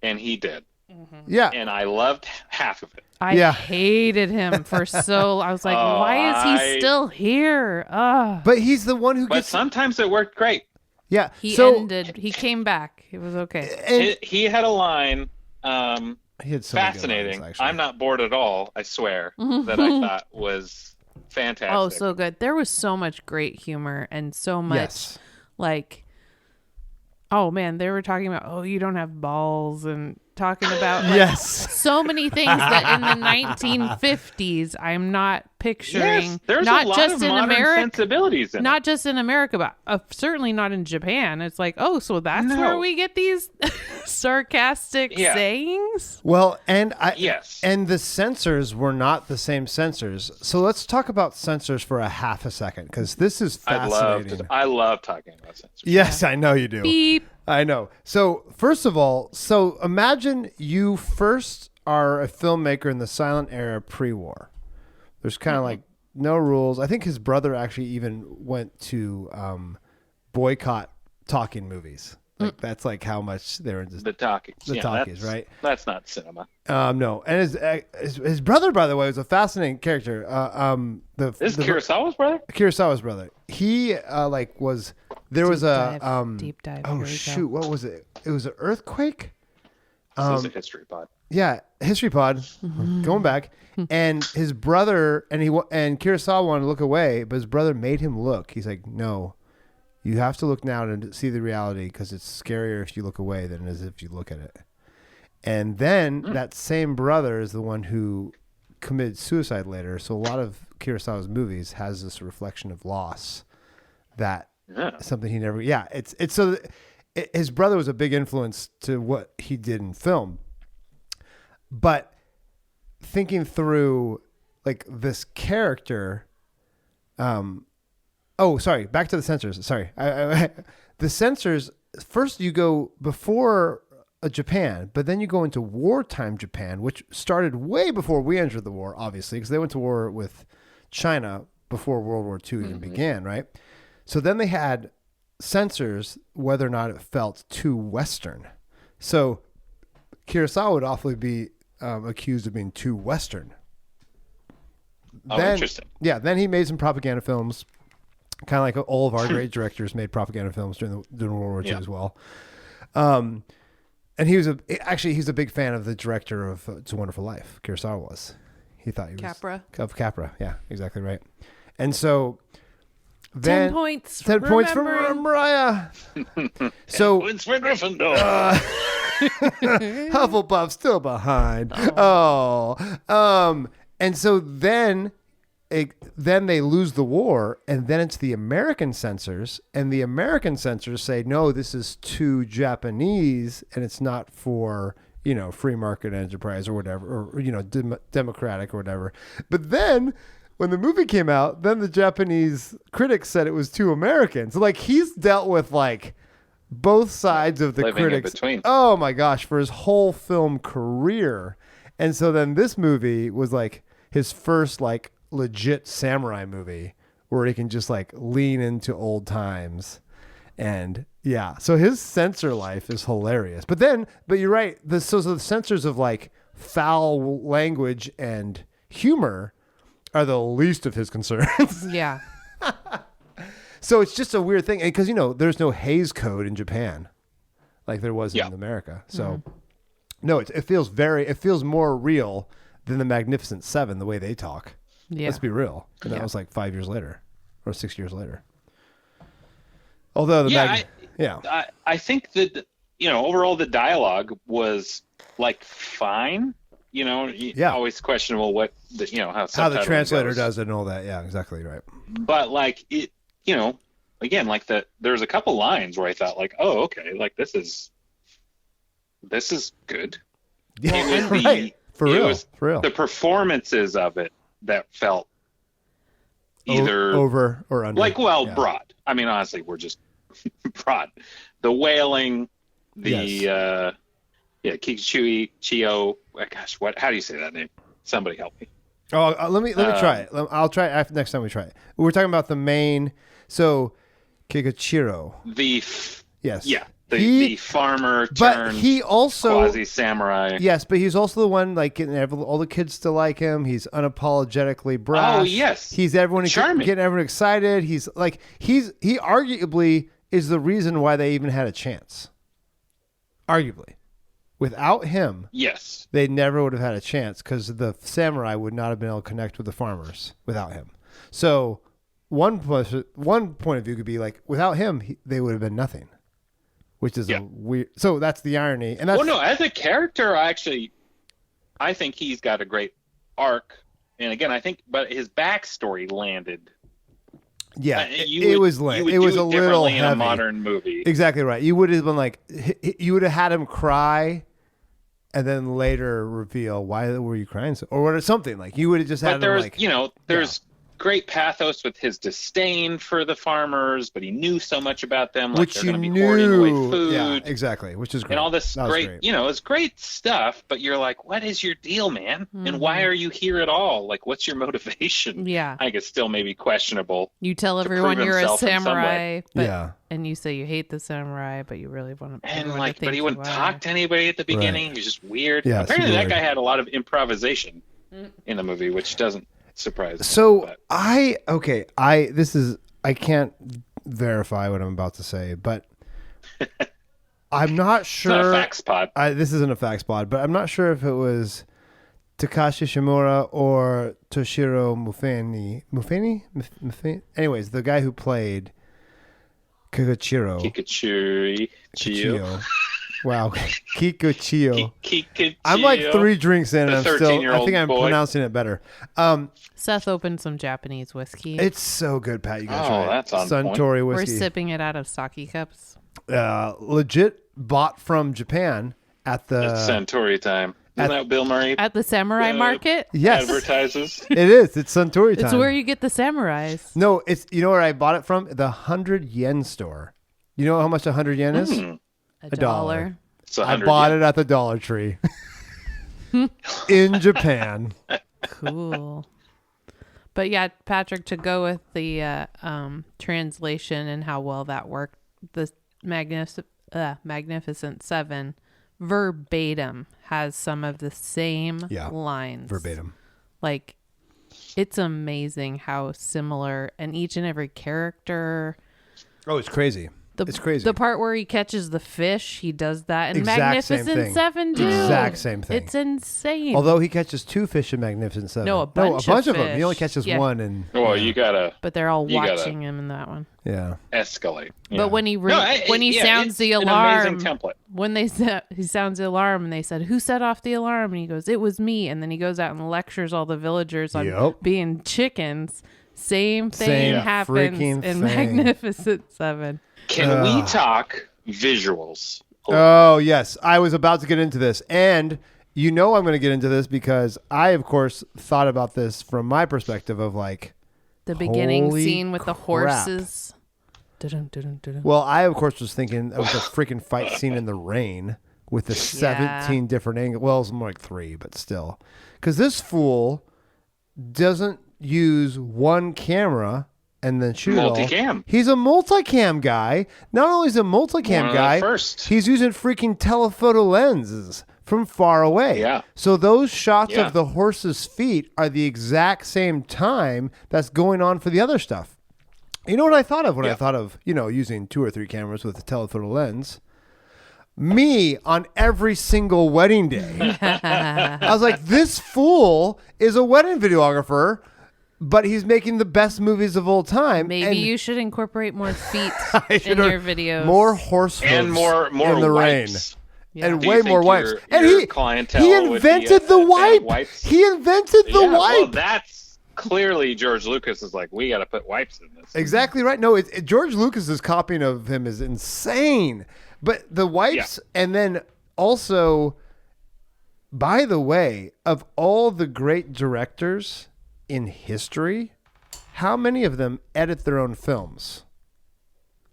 and he did. Mm-hmm. Yeah, and I loved half of it. I hated him for I was like, why is he still here? But he's the one who But sometimes it worked great. Yeah. He came back. It was okay. And He had a line. he had so many good Fascinating. lines, actually. I'm not bored at all. I swear that I thought was fantastic. Oh, so good. There was so much great humor and so much Yes. like, oh man, they were talking about, oh, you don't have balls, and talking about like, Yes. so many things that in the 1950s I'm not picturing. Yes, there's not a lot just of in modern America, sensibilities in not just in America, but certainly not in Japan. It's like, oh, so that's where we get these sarcastic sayings. Well, and Yes. and the censors were not the same censors. So let's talk about censors for a half a second, because this is fascinating. I love talking about censors. Yes, I know you do. Beep. I know. So first of all, so imagine you first are a filmmaker in the silent era pre-war. There's kind of like no rules. I think his brother actually even went to boycott talking movies. Like that's like how much they're into The talkies. talkies, right? That's not cinema. No, and his brother, by the way, was a fascinating character. This is Kurosawa's brother? Kurosawa's brother. He was there was a deep dive. Oh Here we go. shoot, what was it? It was an earthquake. This is a history pod. Yeah, history pod. Going back, and his brother and Kurosawa wanted to look away, but his brother made him look. He's like, no, you have to look now to see the reality, because it's scarier if you look away than it is if you look at it. And then that same brother is the one who committed suicide later. So a lot of Kurosawa's movies has this reflection of loss. That something he never. Yeah, it's so. His brother was a big influence to what he did in film. But thinking through like this character, sorry, back to the censors. Sorry, the censors. First, you go before Japan, but then you go into wartime Japan, which started way before we entered the war, obviously, because they went to war with China before World War II even began, right? So then they had censors whether or not it felt too Western. So Kurosawa would awfully be accused of being too Western. Interesting. Yeah, then he made some propaganda films, kind of like all of our great directors made propaganda films during World War II as well. And he's a big fan of the director of It's a Wonderful Life. Kurosawa was. He thought he was Capra. Of Capra. Yeah, exactly right. And so then 10 points. 10 points for Mariah. So Points for Gryffindor. Hufflepuff still behind. And so then they lose the war, and then it's the American censors, and the American censors say, no, this is too Japanese, and it's not for, free market enterprise or whatever, or, democratic or whatever. But then when the movie came out, then the Japanese critics said it was too American. So like he's dealt with like both sides of the Living in critics. between. Oh my gosh, for his whole film career. And so then this movie was like his first like legit samurai movie where he can just like lean into old times. And yeah, so his censor life is hilarious. But you're right. So the censors of like foul language and humor are the least of his concerns. Yeah. So it's just a weird thing because, there's no Hays Code in Japan like there was in America. So no, it feels more real than the Magnificent Seven, the way they talk. Yeah. Let's be real. And that was like 5 years later or 6 years later. Although I think that, overall the dialogue was like fine. Always questionable what how the translator goes. does it and all that. Yeah, exactly right. But like it, again, like there's a couple lines where I thought like, oh, okay, like this is good. Yeah, right. For real. The performances of it that felt either over or under. Broad. I mean, honestly, we're just broad. The wailing, Kikuchiyo. Gosh, how do you say that name? Somebody help me. Oh, let me try it. I'll try it after next time we try it. We're talking about the main. So, Kikuchiyo. The farmer but he also quasi samurai. Yes, but he's also the one like getting all the kids to like him. He's unapologetically brash. Oh yes, he's getting everyone excited. He arguably is the reason why they even had a chance. Arguably. Without him, Yes. they never would have had a chance because the samurai would not have been able to connect with the farmers without him. So one point of view could be like, without him, they would have been nothing, which is a weird. So that's the irony. And that's, well, no, as a character, I think he's got a great arc. And again, but his backstory landed. Yeah, it was lame. It was a little heavy in a modern movie. Exactly right. You would have been like, you would have had him cry, and then later reveal why were you crying, or something like you would have just had. But there's, him like, there's great pathos with his disdain for the farmers, but he knew so much about them, like they're going to be hoarding away food. Yeah, exactly, which is great. And all this great, great. It's great stuff, but you're like, what is your deal, man? And why are you here at all? Like, what's your motivation? Yeah. I think it's still maybe questionable. You tell everyone you're a samurai, yeah. And you say you hate the samurai, but you really want to. And but he wouldn't talk to anybody at the beginning. Right. He was just weird. Yeah, apparently that guy had a lot of improvisation in the movie, which doesn't surprise me. So but. I can't verify what I'm about to say, but I'm not sure. It's not a facts pod. This isn't a facts pod, but I'm not sure if it was Takashi Shimura or Toshiro Mufeni. Anyways, the guy who played Kikuchiyo. Wow, Kikuchiyo. I'm like 3 drinks in, and I think I'm pronouncing it better. Seth opened some Japanese whiskey. It's so good, Pat. You gotta try it. That's on Suntory point. whiskey. We're sipping it out of sake cups. Legit bought from Japan at the It's Suntory time. Isn't that Bill Murray At the samurai market? yes, advertises? it is. It's Suntory time. It's where you get the samurais. No, it's where I bought it from? The 100 yen store. You know how much 100 yen is? $1. It's I 100 bought yen. it at the Dollar Tree in Japan. Cool. But yeah, Patrick, to go with the translation and how well that worked, the Magnificent Seven verbatim has some of the same lines. Verbatim. Like, it's amazing how similar, and each and every character. Oh, it's crazy. It's crazy. The part where he catches the fish, he does that in Exact same Magnificent thing. Seven too. Exact same thing. It's insane. Although he catches 2 fish in Magnificent Seven. No, a bunch of of them. He only fish. catches Yeah. 1, and Well, you gotta but they're all you gotta- watching him in that one. yeah. escalate. But when he sounds it's the an alarm, amazing template. when he sounds the alarm, and they said, "Who set off the alarm?" and he goes, "It was me." And then he goes out and lectures all the villagers on being chickens. Same thing happens freaking in thing. Magnificent Seven. Can we talk visuals? Oh, yes. I was about to get into this. And I'm going to get into this because I, of course, thought about this from my perspective of like... The beginning holy scene with the crap. horses. Dun-dun-dun-dun-dun. Well, I, of course, was thinking of the freaking fight scene in the rain with the 17 different angles. Well, it's more like 3, but still. Because this fool doesn't use one camera and then shoot Multicam. all. He's a multicam guy. Not only is he a multicam guy, he's using freaking telephoto lenses from far away. Yeah. So those shots of the horse's feet are the exact same time that's going on for the other stuff. You know what I thought of when I thought of, using 2 or 3 cameras with a telephoto lens? Me on every single wedding day. I was like, this fool is a wedding videographer, but he's making the best movies of all time. Maybe you should incorporate more feet in your videos. More horse hooves and more in the wipes. rain. Yeah. And Do you way think more wipes. your And he clientele would be invented a the fan of wipe. wipes? He invented the wipe. Well, that's clearly George Lucas is like, we got to put wipes in this. Exactly right. No, George Lucas's copying of him is insane. But the wipes, and then also, by the way, of all the great directors in history, how many of them edit their own films?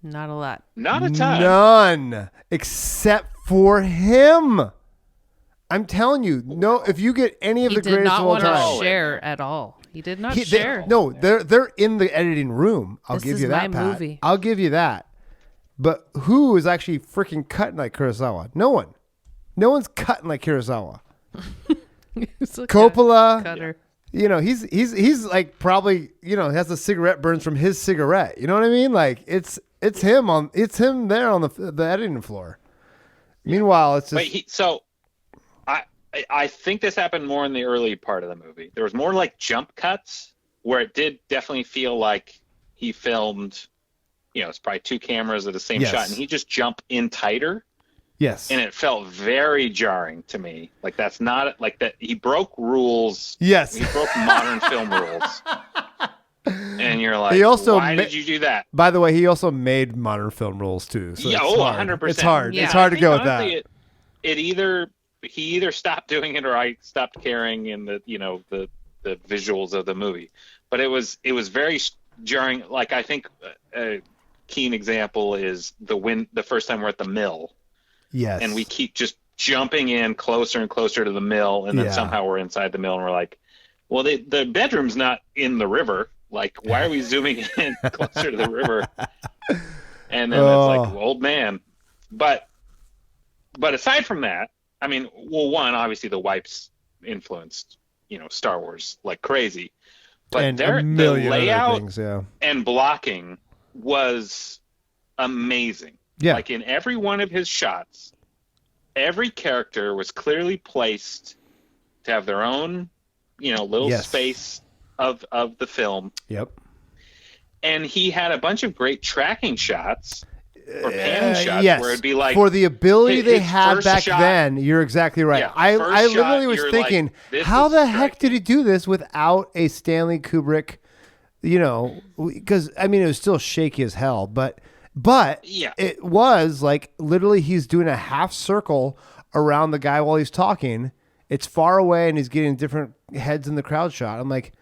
Not a lot. Not a ton. None, except for him. I'm telling you, no. If you get any of the greatest of all He did not time, want to share at all. He did not share. They're in the editing room. I'll This give is you that, my Pat. movie. I'll give you that. But who is actually freaking cutting like Kurosawa? No one. No one's cutting like Kurosawa. Coppola. Cutter. He's like probably has the cigarette burns from his cigarette. You know what I mean? Like it's it's him there on the editing floor. Meanwhile, it's just I think this happened more in the early part of the movie. There was more like jump cuts where it did definitely feel like he filmed, it's probably 2 cameras at the same shot, and he just jumped in tighter. Yes. And it felt very jarring to me. Like that's not like that. He broke rules. Yes. He broke modern film rules. And you're like, why did you do that? By the way, he also made modern film rules too. So 100%. It's hard. Yeah. It's hard to go with honestly, that. He either stopped doing it or I stopped caring in the visuals of the movie. But it was very jarring. Like I think a keen example is the first time we're at the mill. Yes. And we keep just jumping in closer and closer to the mill, and then somehow we're inside the mill, and we're like, well, the bedroom's not in the river. Like, why are we zooming in closer to the river? And then it's like, old man. But aside from that, I mean, well, one, obviously the wipes influenced, Star Wars like crazy. But the layout and blocking was amazing. Yeah. Like in every one of his shots, every character was clearly placed to have their own, little space of the film. Yep. And he had a bunch of great tracking shots or panning shots where it'd be like, for the ability they his had back shot, then, you're exactly right. Yeah, I literally was thinking, like, how the heck did he do this without a Stanley Kubrick, because I mean, it was still shaky as hell, but it was like literally he's doing a half circle around the guy while he's talking. It's far away and he's getting different heads in the crowd shot. I'm like,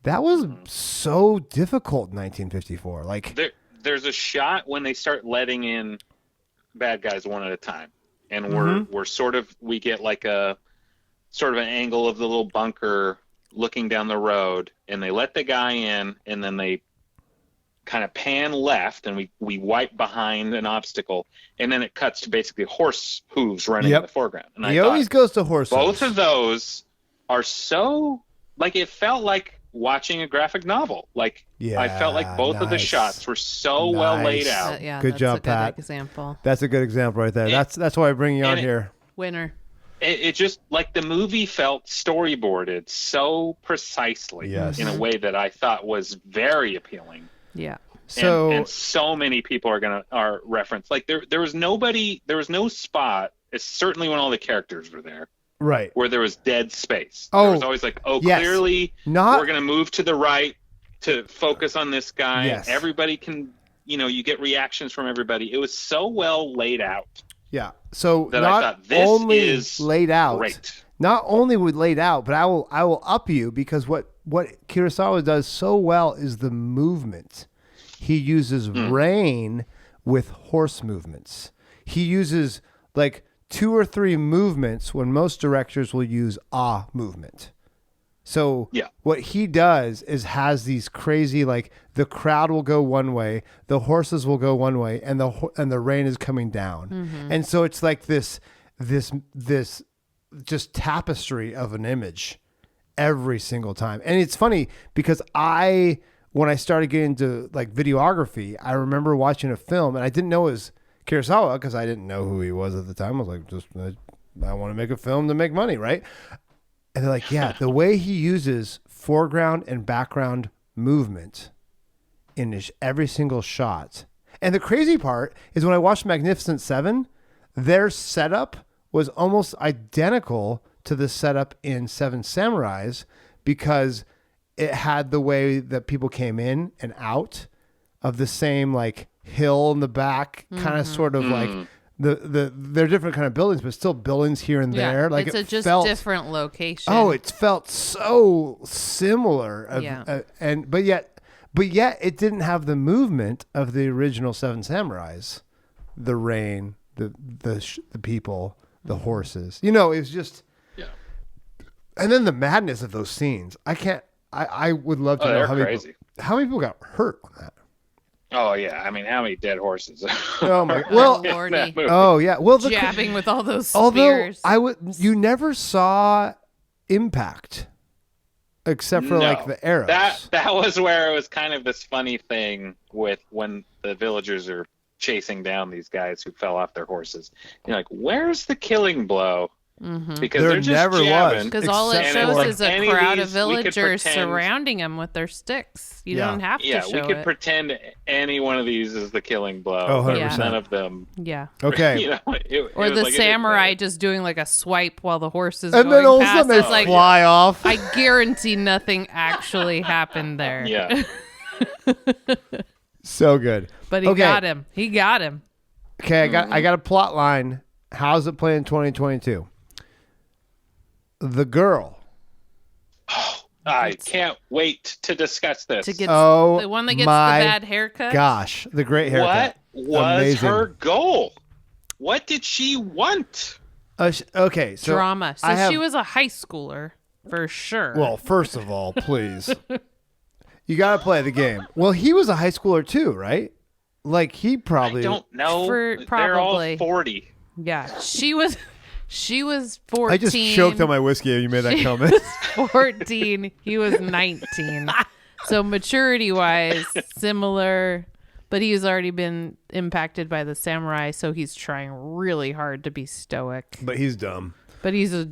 that was so difficult in 1954. Like there's a shot when they start letting in bad guys one at a time. And we get like a sort of an angle of the little bunker looking down the road, and they let the guy in, and then they kind of pan left, and we wipe behind an obstacle, and then it cuts to basically horse hooves running in the foreground. And he always goes to horse hooves. Both of those are so, like, it felt like watching a graphic novel. Like, I felt like both of the shots were so well laid out. Good job, Pat. Example. That's a good example right there. That's why I bring you on here. Winner. It just, like, the movie felt storyboarded so precisely in a way that I thought was very appealing. Yeah. And so many people are referenced. Like there was no spot, certainly when all the characters were there. Right. Where there was dead space. Oh, there was always like, clearly we're going to move to the right to focus on this guy. Yes. Everybody can, you get reactions from everybody. It was so well laid out. Yeah. So that not I thought, this only is laid out, great. Not only was laid out, but I will up you, because what Kurosawa does so well is the movement. He uses rain with horse movements. He uses like 2 or 3 movements when most directors will use a movement. So what he does is has these crazy, like, the crowd will go one way, the horses will go one way, and the rain is coming down. Mm-hmm. And so it's like this just tapestry of an image every single time. And it's funny because when I started getting into like videography, I remember watching a film, and I didn't know it was Kurosawa because I didn't know who he was at the time. I was like, I want to make a film to make money, right? And they're like, yeah, the way he uses foreground and background movement in every single shot. And the crazy part is when I watched Magnificent Seven, their setup was almost identical to the setup in Seven Samurais, because it had the way that people came in and out of the same like hill in the back, kind of sort of like they're different kind of buildings, but still buildings here and there. Like it's just felt, different location. Oh, it felt so similar. But yet it didn't have the movement of the original Seven Samurais. The rain, the people, the horses. It was just. Yeah. And then the madness of those scenes. I would love to know how many people got hurt on that. Oh yeah, I mean, how many dead horses? Oh my! Well, oh yeah. Well, jabbing with all those spears. You never saw impact. except for like the arrows. That was where it was kind of this funny thing with when the villagers are chasing down these guys who fell off their horses. You're like, where's the killing blow? Because There they're just never jabbing. was. Because all it Except shows for- is a Any of crowd of these, we could villagers pretend- surrounding him with their sticks. You Yeah. don't have to Yeah, show we could it. pretend any one of these is the killing blow. Oh, but 100%. none of them. Yeah. Okay. You know, it Or was the like, it didn't samurai matter. just doing like a swipe while the horse is And going then all of a past. sudden they It's like, fly off. I guarantee nothing actually happened there. Yeah. So good. But he got him. He got him. Okay, I got a plot line. How's it play in 2022? The girl. I can't wait to discuss this. To get Oh, the one that gets the my bad haircut. Gosh, the great haircut. What was Amazing. her goal? What did she want? Okay, so Drama. So I have- she was a high schooler for sure. Well, first of all, please, you got to play the game. Well, he was a high schooler too, right? Like he probably. I don't know. For- They're all probably. 40. yeah, she was 14. I just choked on my whiskey. You made that comment. 14. He was 19. So maturity wise, similar, but he's already been impacted by the samurai, so he's trying really hard to be stoic. But he's dumb. But he's a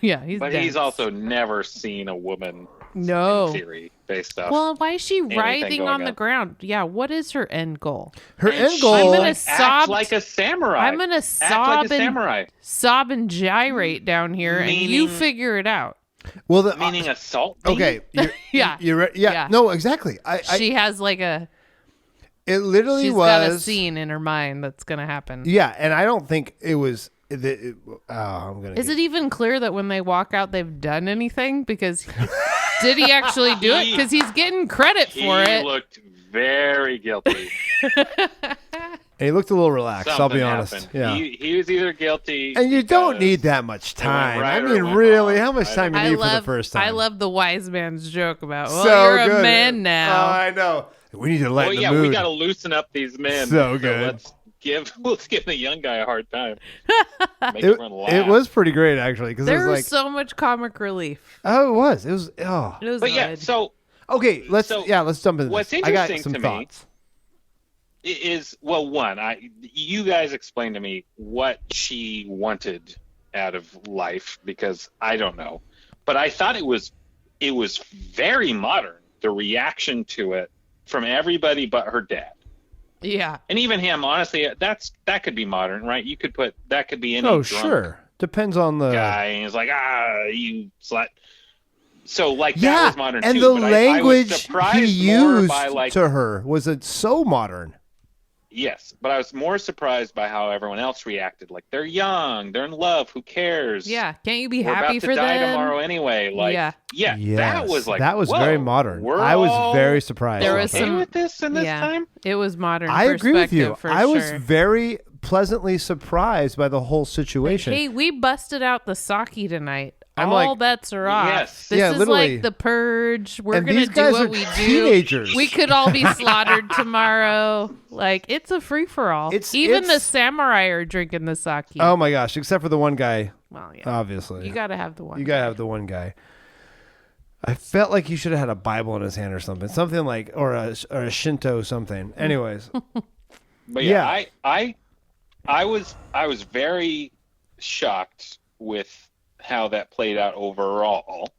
yeah, he's But dense. he's also never seen a woman no. in theory based off. Well, why is she writhing going on the up. ground? Yeah, what is her end goal? Her And end she, goal. I'm gonna like, sob- act like a samurai. I'm gonna Act sob like a and samurai. sob and gyrate down here, and you Meaning- figure it out. Well, the, Meaning assault. me? okay. Yeah. You're right. Yeah. Yeah. No, exactly. She has like a It literally she's was. got a scene in her mind that's gonna happen. Yeah, and I don't think it was. I'm gonna. Is it even clear that when they walk out they've done anything? Because did he actually do it? Because he's getting credit He for it. looked very guilty. And he looked a little relaxed. I'll Something be honest. happened. Yeah. He was either guilty. And you don't because- need that much It went time. right I or mean, it went really, wrong. how much time you I need love for the first time? I love the wise man's joke about, well, so you're good. a man now. Oh, I know. We need to Well, lighten yeah, the mood. we got to loosen up these men. So good. Let's give the young guy a hard time. Make everyone laugh. It was pretty great actually because it There was was like, so much comic relief. oh, it was. It was. Oh, It was But yeah, good. so okay. Let's So, let's jump into what's this. I got interesting some to me- thoughts. is well, one, you guys explain to me what she wanted out of life because I don't know, but I thought it was very modern. The reaction to it from everybody but her dad. Yeah. And even him, honestly, that could be modern, right? You could put that could be any Oh, drunk sure. Depends on the guy, and he's like, you slut. So like that yeah, was modern and too. the but I was language surprised he more used by, like, to her was so modern. yes, but I was more surprised by how everyone else reacted. Like they're young, they're in love, who cares? Yeah. Can't you be We're happy about to for die them? tomorrow anyway. Like Yeah. that Yes, was like that was whoa, very modern. we're I was all very surprised. There about was that. okay some- with this in this yeah. time. It was modern I agree with you. perspective for I was sure. very pleasantly surprised by the whole situation. Hey, we busted out the sake tonight. I'm All like- bets are off. Yes. This Yeah, is literally. like the purge. We're And gonna these do guys what are we do. teenagers. We could all be slaughtered tomorrow. Like it's a free for all. Even the it's- samurai are drinking the sake. Oh my gosh! Except for the one guy, well, yeah. obviously. You gotta have the one. You gotta have the one guy. I felt like he should have had a Bible in his hand or something like, or a Shinto something. Anyways, But Yeah. I was very shocked with how that played out overall.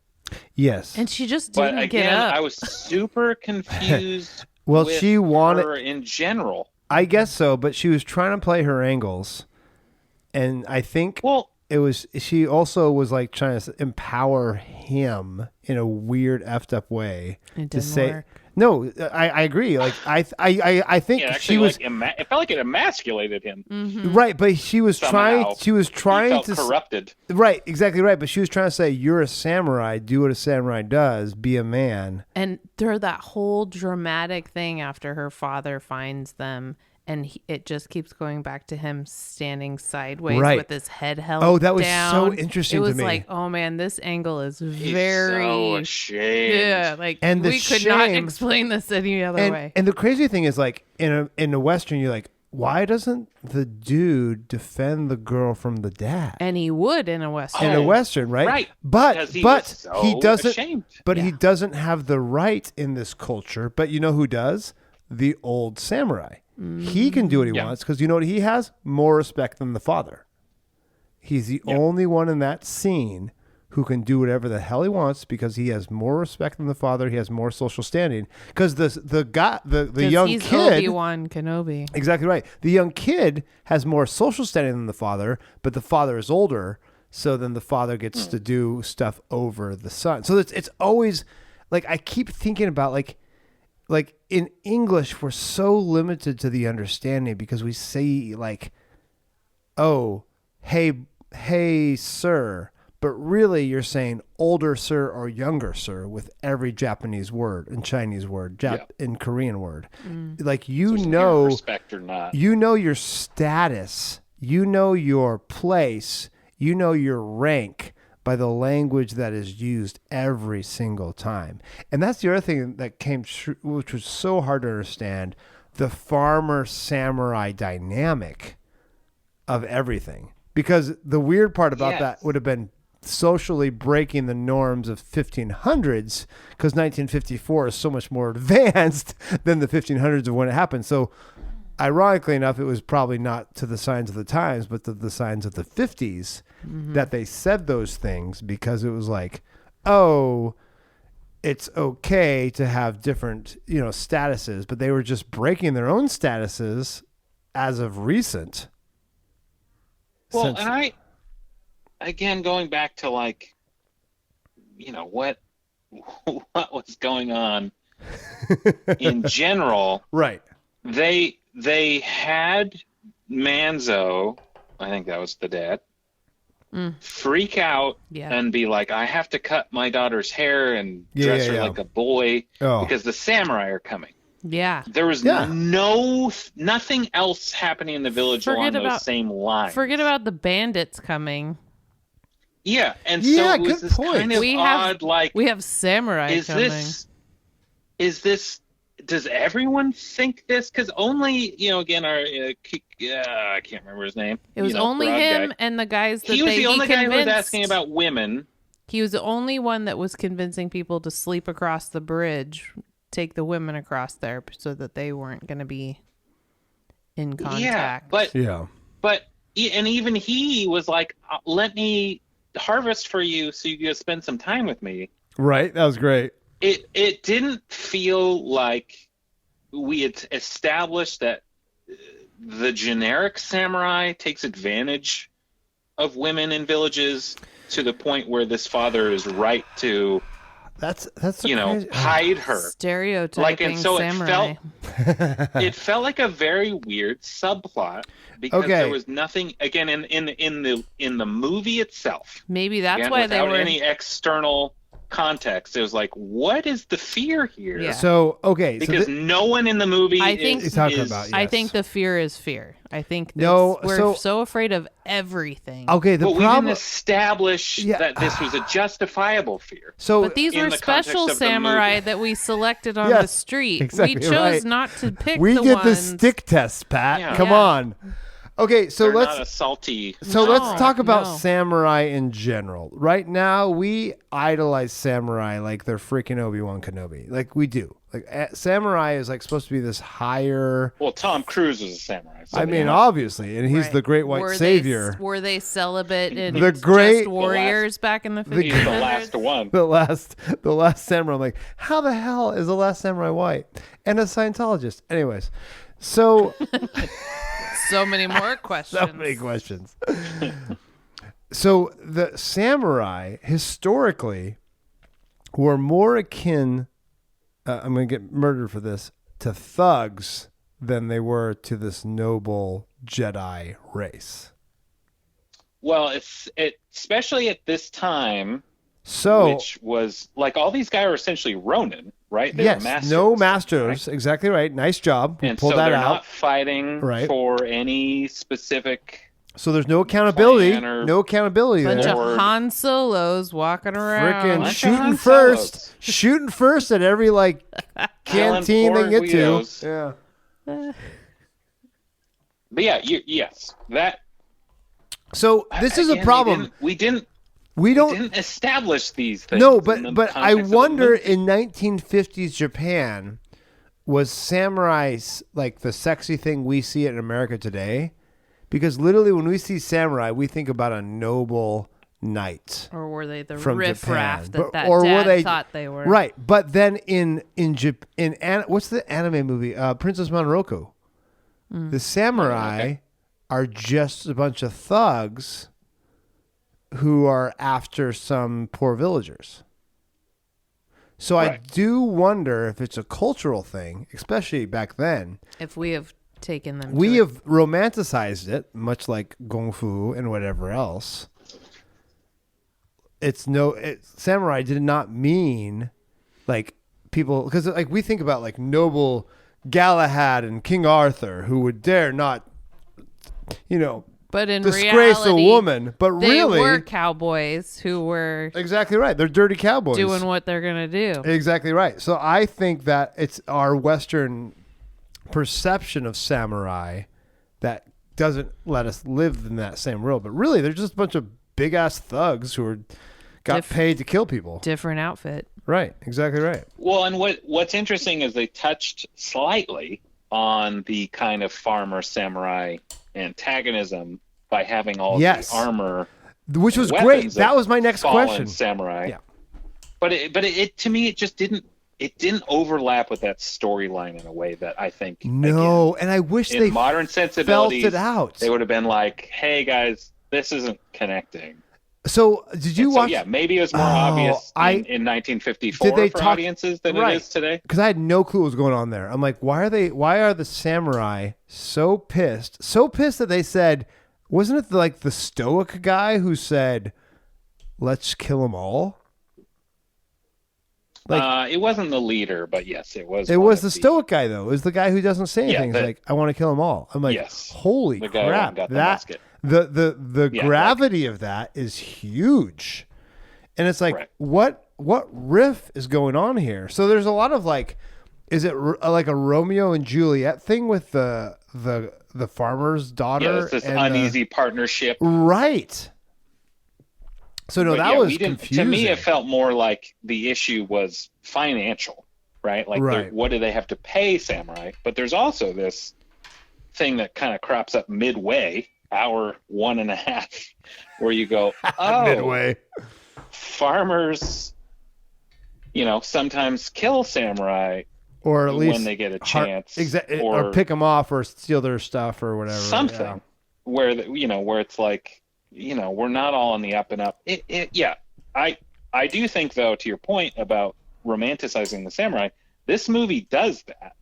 yes. And she just But didn't again, get up. I was super confused. Well, with she wanted. her in general. I guess so, but she was trying to play her angles, and I think Well, it was. She also was like trying to empower him in a weird, effed up way It to didn't say. work. No, I agree. Like I think yeah, she actually, was it felt like it emasculated him. right, but she was Somehow. She was He trying felt to. corrupted. Right, exactly right. But she was trying to say, "You're a samurai. Do what a samurai does. Be a man." And they're that whole dramatic thing after her father finds them, and it just keeps going back to him standing sideways Right. with his head held Oh, that was down. so interesting It to was me. like, oh man, this angle is He's very so ashamed. yeah. Like And the we could not shame- explain this any other way. And the crazy thing is, like in a western, you're like, why doesn't the dude defend the girl from the dad? And he would in a Western. In a Western, right? Right. But Because he but was so he doesn't. ashamed. But he doesn't have the right in this culture. But you know who does? The old samurai. He can do what he wants because you know what he has? More respect than the father. He's the only one in that scene who can do whatever the hell he wants because he has more respect than the father. He has more social standing because the young he's kid, Obi-Wan Kenobi. exactly right. The young kid has more social standing than the father, but the father is older, so then the father gets to do stuff over the son. So it's always like I keep thinking about like in English we're so limited to the understanding because we say like, oh, hey, sir. But really, you're saying older sir or younger sir with every Japanese word and Chinese word, and Korean word. Like respect or not. You know your status, you know your place, you know your rank by the language that is used every single time. And that's the other thing that came true, which was so hard to understand, the farmer samurai dynamic of everything. Because the weird part about that would have been socially breaking the norms of 1500s because 1954 is so much more advanced than the 1500s of when it happened. So ironically enough, it was probably not to the signs of the times, but to the signs of the 50s that they said those things because it was like, oh, it's okay to have different, statuses, but they were just breaking their own statuses as of recent. Well, and again, going back to like, what was going on in general. Right. They had Manzo, I think that was the dad, freak out and be like, I have to cut my daughter's hair and dress her like a boy because the samurai are coming. Yeah. There was nothing else happening in the village along those same lines. Forget about the bandits coming. Yeah, and so it was this kind of odd, like... We have samurai coming. Does everyone think this? Because only, again, our... I can't remember his name. It was only him and the guys that he was the only guy convinced. who was asking about women. He was the only one that was convincing people to sleep across the bridge, take the women across there so that they weren't going to be in contact. But and even he was like, let me harvest for you so you can spend some time with me. Right. That was great. It didn't feel like we had established that the generic samurai takes advantage of women in villages to the point where this father is right to that's hide her. Stereotyping like, and so samurai. It felt like a very weird subplot because there was nothing again in the movie itself. Maybe that's again, why without they were any external context. It was like, what is the fear here? Yeah. So because no one in the movie I think is talking about. Yes. I think the fear is fear. I think we're so afraid of everything. Okay, but we didn't establish that this was a justifiable fear. So, but these were special samurai that we selected on the street. Exactly we chose not to pick. We the did ones. the stick test, Pat. Come on. Okay, so They're let's not a salty. So let's talk about samurai in general. Right now, we idolize samurai like they're freaking Obi-Wan Kenobi. Like we do. Like samurai is like supposed to be this higher. Well, Tom Cruise was a samurai. So I mean, obviously, and he's the great white savior. Were they celibate and the great just warriors back in the 50s? He's the last one. The last samurai. I'm like, how the hell is the last samurai white and a Scientologist? Anyways, so. So many more questions. So many questions. So the samurai historically were more akin, I'm going to get murdered for this, to thugs than they were to this noble Jedi race. Well, it's especially at this time, so which was like all these guys are essentially Ronin, right? They yes, were masters, no masters, right? Exactly right. Nice job. And pulled so that they're out. not fighting for any specific. So there's no accountability. Plan No accountability Bunch there. of Han Solos walking around. Frickin' shooting first at every like canteen they get to. Yeah. But yeah, yes, that. So this is a problem. We didn't establish these things. No, in the but I context of the wonder movie. in 1950s Japan, was samurai like the sexy thing we see in America today? Because literally when we see samurai, we think about a noble knight. Or were they the from riffraff Japan. that Or dad were they, thought they were? Right, but then what's the anime movie? Princess Mononoke. The samurai are just a bunch of thugs who are after some poor villagers. So I do wonder if it's a cultural thing, especially back then. If we have taken them, We have romanticized it, much like Kung Fu and whatever else. Samurai did not mean like people, because like we think about like noble Galahad and King Arthur who would dare not, but in disgrace reality, a woman. But they really, were cowboys who were exactly right. They're dirty cowboys doing what they're gonna do. Exactly right. So I think that it's our Western perception of samurai that doesn't let us live in that same world. But really, they're just a bunch of big ass thugs who got paid to kill people. Different outfit. Right. Exactly right. Well, and what's interesting is they touched slightly on the kind of farmer samurai antagonism by having all of the armor, which was great. That was my next question. Samurai. Yeah. But it to me, it just didn't overlap with that storyline in a way that I think. No, and I wish they modern sensibilities felt it out. They would have been like, "Hey guys, this isn't connecting." So did you watch? Yeah, maybe it was more obvious in 1954 for audiences than it is today. Because I had no clue what was going on there. I'm like, why are the samurai so pissed? So pissed that they said, wasn't it like the stoic guy who said, "Let's kill them all"? It wasn't the leader, but yes, it was. It was the stoic guy though. It was the guy who doesn't say anything. He's like, "I want to kill them all." I'm like, holy crap! The gravity of that is huge, and it's like, what riff is going on here? So there's a lot of like, is it like a Romeo and Juliet thing with the farmer's daughter? Yeah, it's this uneasy partnership, right? So no, that was confusing. To me, it felt more like the issue was financial, right? Like, what do they have to pay samurai? But there's also this thing that kind of crops up midway. Hour 1.5, where you go, midway. Farmers, sometimes kill samurai, or at least when they get a chance, or pick them off, or steal their stuff, or whatever. Something where where it's like, we're not all on the up and up. I do think though, to your point about romanticizing the samurai, this movie does that.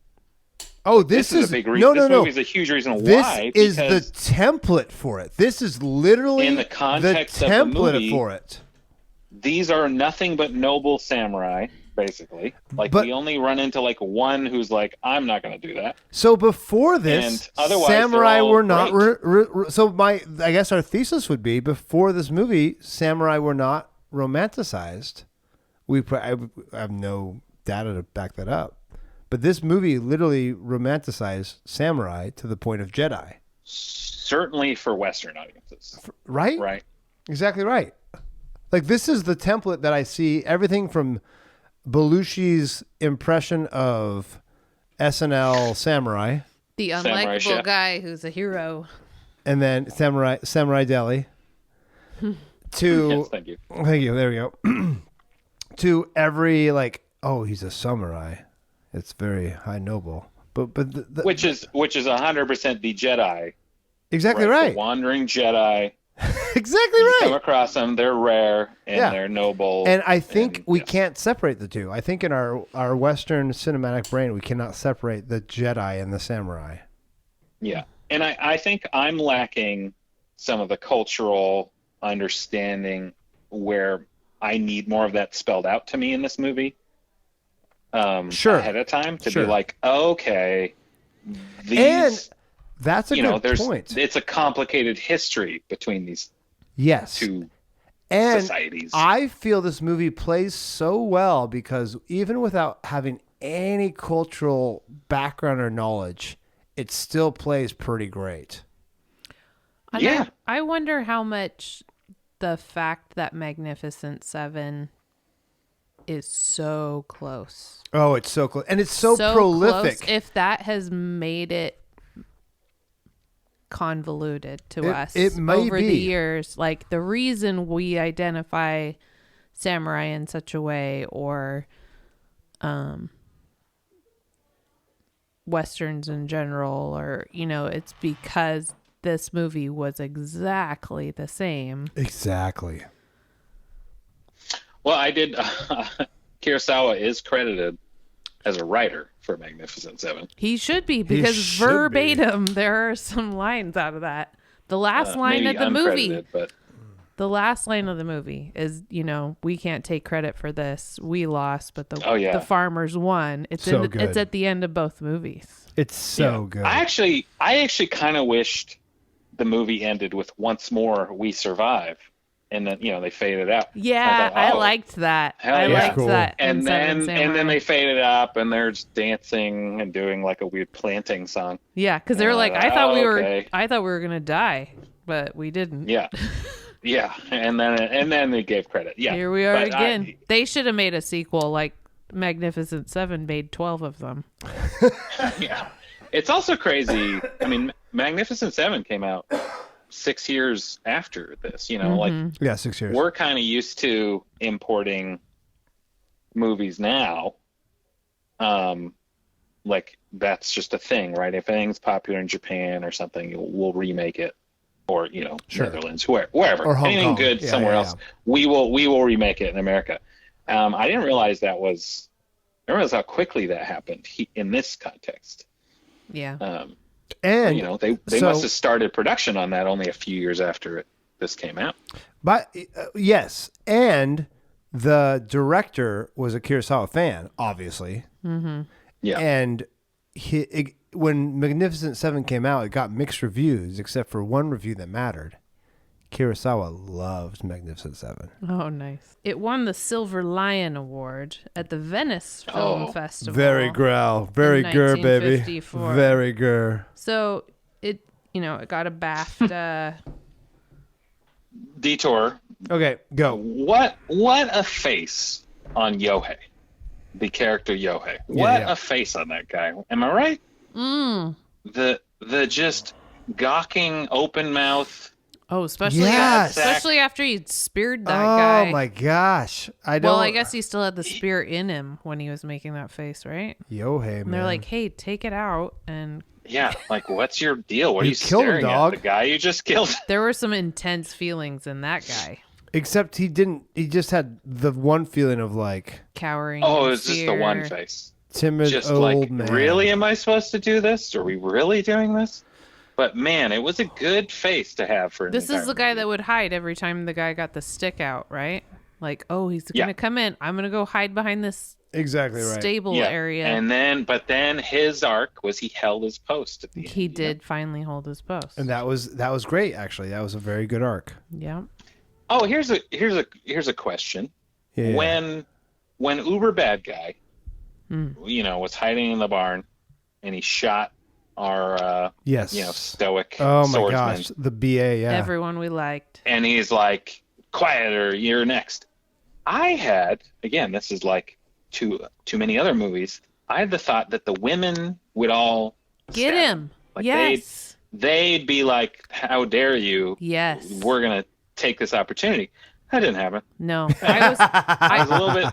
Oh, this is a big reason. This movie is a huge reason why. This is the template for it. This is literally in the context the template of the movie, for it. These are nothing but noble samurai, basically. Like, we only run into like one who's like, "I'm not going to do that." So before this, samurai were not. I guess our thesis would be before this movie, samurai were not romanticized. I have no data to back that up. But this movie literally romanticized samurai to the point of Jedi. Certainly for Western audiences. Right? Right. Exactly right. Like, this is the template that I see everything from Belushi's impression of SNL Samurai. The unlikable guy who's a hero. And then Samurai Deli. Yes, thank you. Thank you. There we go. To every, like, oh, he's a samurai. It's very high noble, but which is 100% the Jedi. Exactly right. The wandering Jedi. Exactly right. You come across them; they're rare and they're noble. And I think we can't separate the two. I think in our Western cinematic brain, we cannot separate the Jedi and the samurai. Yeah, and I think I'm lacking some of the cultural understanding where I need more of that spelled out to me in this movie. Ahead of time to be like, okay, these, and that's a good point. It's a complicated history between these two societies. I feel this movie plays so well because even without having any cultural background or knowledge, it still plays pretty great. Yeah. I wonder how much the fact that Magnificent Seven is so close. Oh, it's so close. And it's so prolific. Close, if that has made it convoluted to us it may over be. the years. Like, the reason we identify samurai in such a way, or Westerns in general, or, you know, it's because this movie was exactly the same. Exactly. Well, I did. Kurosawa is credited as a writer for Magnificent Seven. He should be, because verbatim, there are some lines out of that. The last line of the movie. But... The last line of the movie is, you know, we can't take credit for this. We lost, but the farmers won. It's so it's at the end of both movies. It's so good. I actually kind of wished the movie ended with "Once more we survive," and then, you know, they faded out. Yeah, I liked that. I liked cool. that. And then they faded up, and they're just dancing and doing like a weird planting song. Yeah, because they were like, I thought we okay. were gonna die, but we didn't. Yeah. Yeah, and then they gave credit. Yeah, here we are again. They should have made a sequel. Like Magnificent Seven made 12 of them. Yeah, it's also crazy. I mean, Magnificent Seven came out 6 years after this. You know, like 6 years. We're kind of used to importing movies now. Like that's just a thing, right? If anything's popular in Japan or something, we'll remake it. Or, you know, Netherlands, wherever, or Hong anything Kong. good somewhere else, we will remake it in America. I didn't realize I realized how quickly that happened in this context. Yeah. And you know, they must have started production on that only a few years after this came out. But yes, and the director was a Kurosawa fan, obviously. Mm-hmm. Yeah, and when Magnificent Seven came out, it got mixed reviews, except for one review that mattered. Kurosawa loves Magnificent Seven. Oh, nice. It won the Silver Lion Award at the Venice Film Festival. Very growl. Very gur, baby. Very gur. So it got a BAFTA. Detour. Okay, go. What a face on Yohei. The character Yohei. What a face on that guy. Am I right? The just gawking open mouth. Oh, especially after he speared that guy. Oh my gosh. I guess he still had the spear in him when he was making that face, right? Yohei, man. And they're like, "Hey, take it out." And yeah, like, what's your deal? What are you killed staring him, dog. at? The guy you just killed? There were some intense feelings in that guy. Except he didn't. He just had the one feeling of like cowering. Oh, it was just the one face. Timid just old like, man. Really, am I supposed to do this? Are we really doing this? But man, it was a good face to have for. This is the guy that would hide every time the guy got the stick out, right? Like, oh, he's gonna come in. I'm gonna go hide behind this stable area. But then his arc was he held his post at the end. He did finally hold his post, and that was great. Actually, that was a very good arc. Yeah. Oh, here's a question. Yeah. When Uber bad guy, was hiding in the barn, and he shot our stoic oh my swordsman. gosh, the BA, yeah, everyone we liked, and he's like, "Quiet, or you're next." I had, again, this is like too many other movies. I had the thought that the women would all get him. Like yes, they'd be like, "How dare you?" Yes, we're gonna take this opportunity. That didn't happen. No, I was a little bit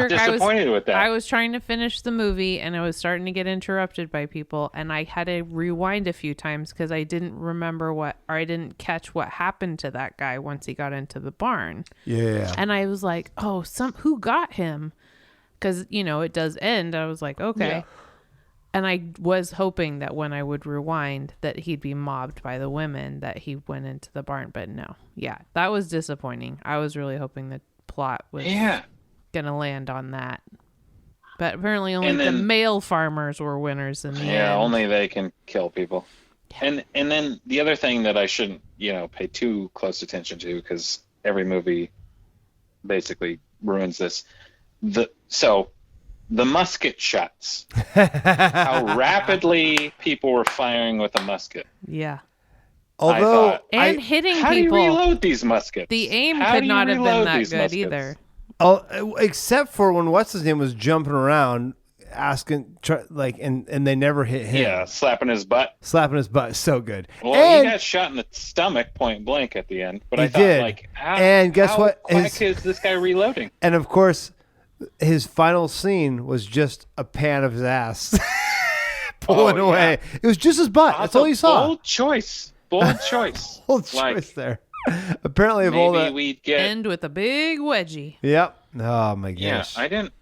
disappointed with that. I was trying to finish the movie, and I was starting to get interrupted by people, and I had to rewind a few times because I didn't remember I didn't catch what happened to that guy once he got into the barn. Yeah, and I was like, "Oh, who got him?" Because it does end. I was like, "Okay." Yeah. And I was hoping that when I would rewind that he'd be mobbed by the women that he went into the barn. But no. Yeah, that was disappointing. I was really hoping the plot was going to land on that. But apparently only the male farmers were winners in the end. Yeah, only they can kill people. Yeah. And then the other thing that I shouldn't, pay too close attention to, because every movie basically ruins this. So the musket shots. How rapidly people were firing with a musket. Yeah. Although Hitting how people. Do you reload these muskets? The aim How could do you not have been reload that these good muskets? either. except for when what's his name was jumping around asking and they never hit him. Yeah, slapping his butt. So good. Well, and he got shot in the stomach point blank at the end. But he I thought, did. like, how, and guess how what? quick is this guy reloading? And of course, his final scene was just a pan of his ass pulling away. It was just his butt. That's all you saw. Bold choice. Bold choice. Bold choice there. Apparently, of all that, we'd get End with a big wedgie. Yep. Oh my Yeah, gosh. I didn't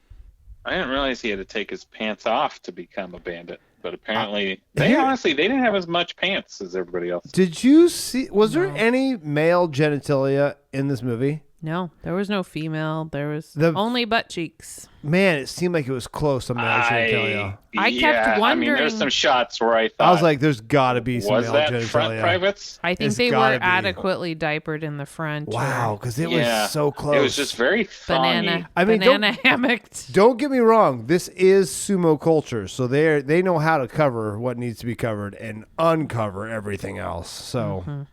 realize he had to take his pants off to become a bandit. But apparently, they didn't have as much pants as everybody else. Did you see? Was there any male genitalia in this movie? No, there was no female. There was only butt cheeks. Man, it seemed like it was close on male genitalia. I kept wondering. I mean, there's some shots where I thought. I was like, "There's got to be some was male that genitalia." front privates? I think they were adequately diapered in the front. Wow, because it was so close. It was just very thongy. Banana hammocked. Don't get me wrong. This is sumo culture, so they know how to cover what needs to be covered and uncover everything else. So,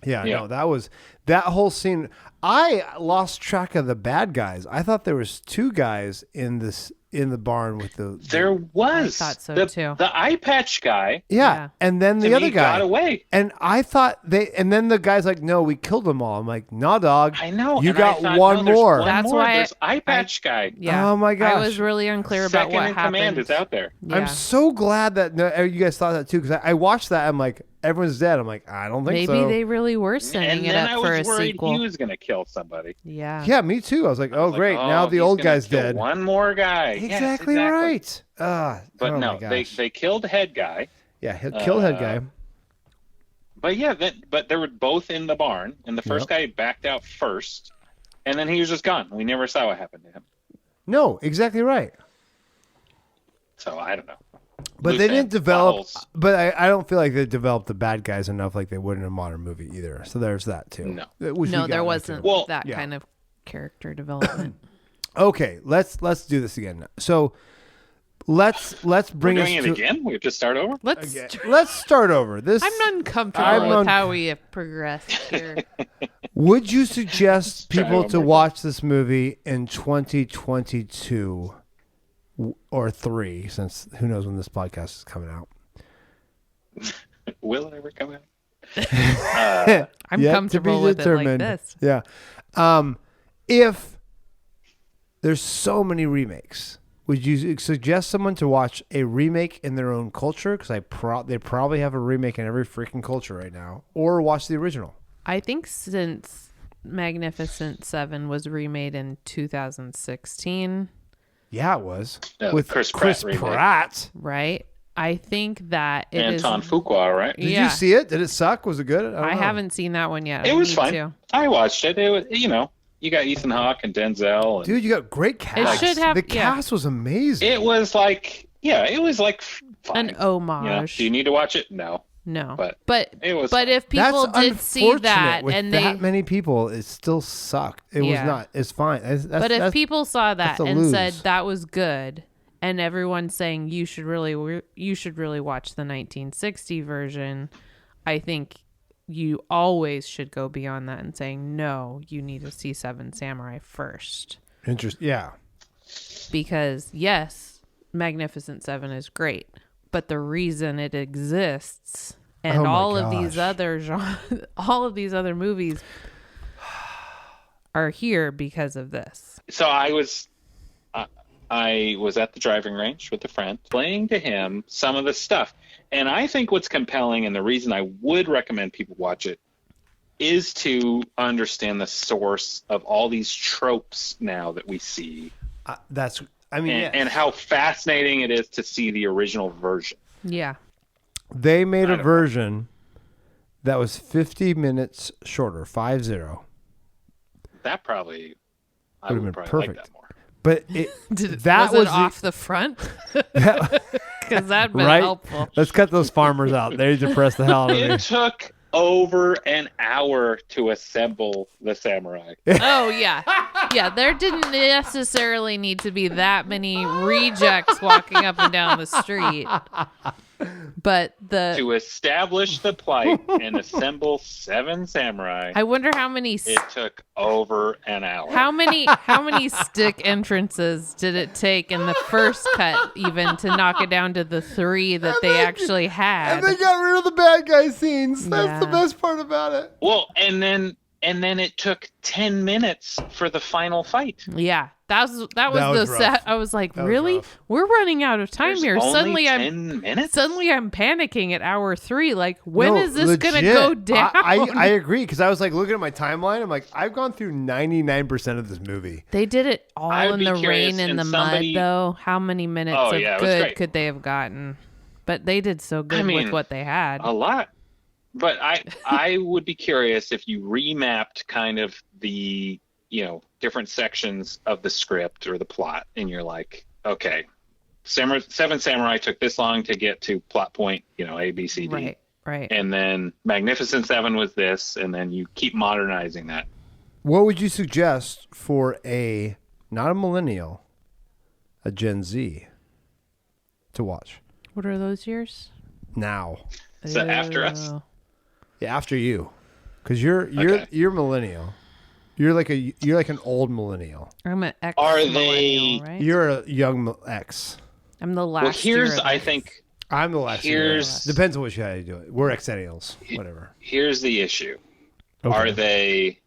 no, that whole scene. I lost track of the bad guys. I thought there was two guys in the barn with the. There was. I thought so too. The eye patch guy. Yeah, and then the other guy got away. And I thought and then the guy's like, "No, we killed them all." I'm like, "Nah, dog. I know. You and got I thought, one no, more." That's why there's eye patch guy. Yeah. Oh my gosh. I was really unclear about Second what in happened. command is out there. Yeah. I'm so glad that you guys thought that too, because I watched that. I'm like, everyone's dead. I'm like, I don't think so. Maybe they really were setting And it then up I for a was worried sequel. he was going to kill somebody. Yeah. Yeah, me too. I was like, oh, great. Now the he's old gonna guy's kill dead. One more guy. Exactly, Yes, right. But oh no, my gosh. they killed head guy. Yeah, he'll kill head guy. But yeah, but they were both in the barn, and the first guy backed out first, and then he was just gone. We never saw what happened to him. No, exactly right. So I don't know. But Loose they didn't ends, develop. potholes. But I don't feel like they developed the bad guys enough like they would in a modern movie either. So there's that too. No. No, there wasn't that Yeah. kind of character development. Okay, let's do this again. So let's bring We're us doing it to again. We have to start over. Let's start over. This I'm uncomfortable with how we have progressed here. Would you suggest try people one to more watch this movie in 2022 or 3, since who knows when this podcast is coming out? Will it ever come out? I'm Yet to comfortable be with determined. it like this. Yeah. If there's so many remakes, would you suggest someone to watch a remake in their own culture? Because they probably have a remake in every freaking culture right now, or watch the original. I think since Magnificent Seven was remade in 2016, Yeah, it was Yeah, with Chris Chris Pratt remake. Pratt. right? I think that it is. Anton Fuqua, right? Did you see it? Did it suck? Was it good? I I don't know. haven't seen that one yet. It I was need fine. to. I watched it. It was, you got Ethan Hawke and Denzel. And Dude, you got great cast. should have- the yeah. cast was amazing. it was like, fine. An homage. Do you need to watch it? No. No, But it was But fine. if people That's did see that unfortunate. With and that they, many people, it still sucked. It was Yeah. not. It's fine. but if people saw that that's a and said lose. that was good, and everyone's saying you should really watch the 1960 version, I think you always should go beyond that and saying no, you need to see Seven Samurai first. Yeah. Because yes, Magnificent Seven is great, but the reason it exists and Oh my all of gosh. these other all of these other movies are here because of this. So I was at the driving range with a friend, playing to him some of the stuff. And I think what's compelling, and the reason I would recommend people watch it, is to understand the source of all these tropes now that we see. And how fascinating it is to see the original version. Yeah. They made a version that was 50 minutes shorter, 50. That probably I Would've would been probably like perfect. that more. But that was it the- off the front? Because that'd been right? helpful. Let's cut those farmers out. They depress the hell out of me. It took over an hour to assemble the samurai. Oh, yeah. Yeah, there didn't necessarily need to be that many rejects walking up and down the street. But to establish the plight and assemble 7 samurai. I wonder how many It took over an hour. how many stick entrances did it take in the first cut even to knock it down to the 3 that they actually had? And they got rid of the bad guy scenes. That's Yeah. the best part about it. Well, and then it took 10 minutes for the final fight. Yeah. That was was the rough. set. I was like, That was really? rough. We're running out of time There's here. only 10 minutes? Suddenly I'm panicking at hour 3. Like, when No, is this gonna legit. go down? I agree, because I was like looking at my timeline. I'm like, I've gone through 99% of this movie. They did it all I would in be the curious, rain and and the somebody- mud, though. How many minutes Oh, of yeah, it was good great. could they have gotten? But they did so good I mean, with what they had. A lot. But I would be curious if you remapped kind of the, different sections of the script or the plot, and you're like, okay, Seven Samurai took this long to get to plot point, A, B, C, D. Right. And then Magnificent Seven was this, and then you keep modernizing that. What would you suggest for not a millennial, a Gen Z to watch What are those years? now? So after us? Oh. Yeah, after you, because you're Okay. millennial. You're like an old millennial. I'm an X Are millennial, they- right? You're a young X. I'm the last Well, here's, year of I X. I'm think, the last. Here's- Depends on how you do it. We're Xennials, whatever. here's the issue. Okay.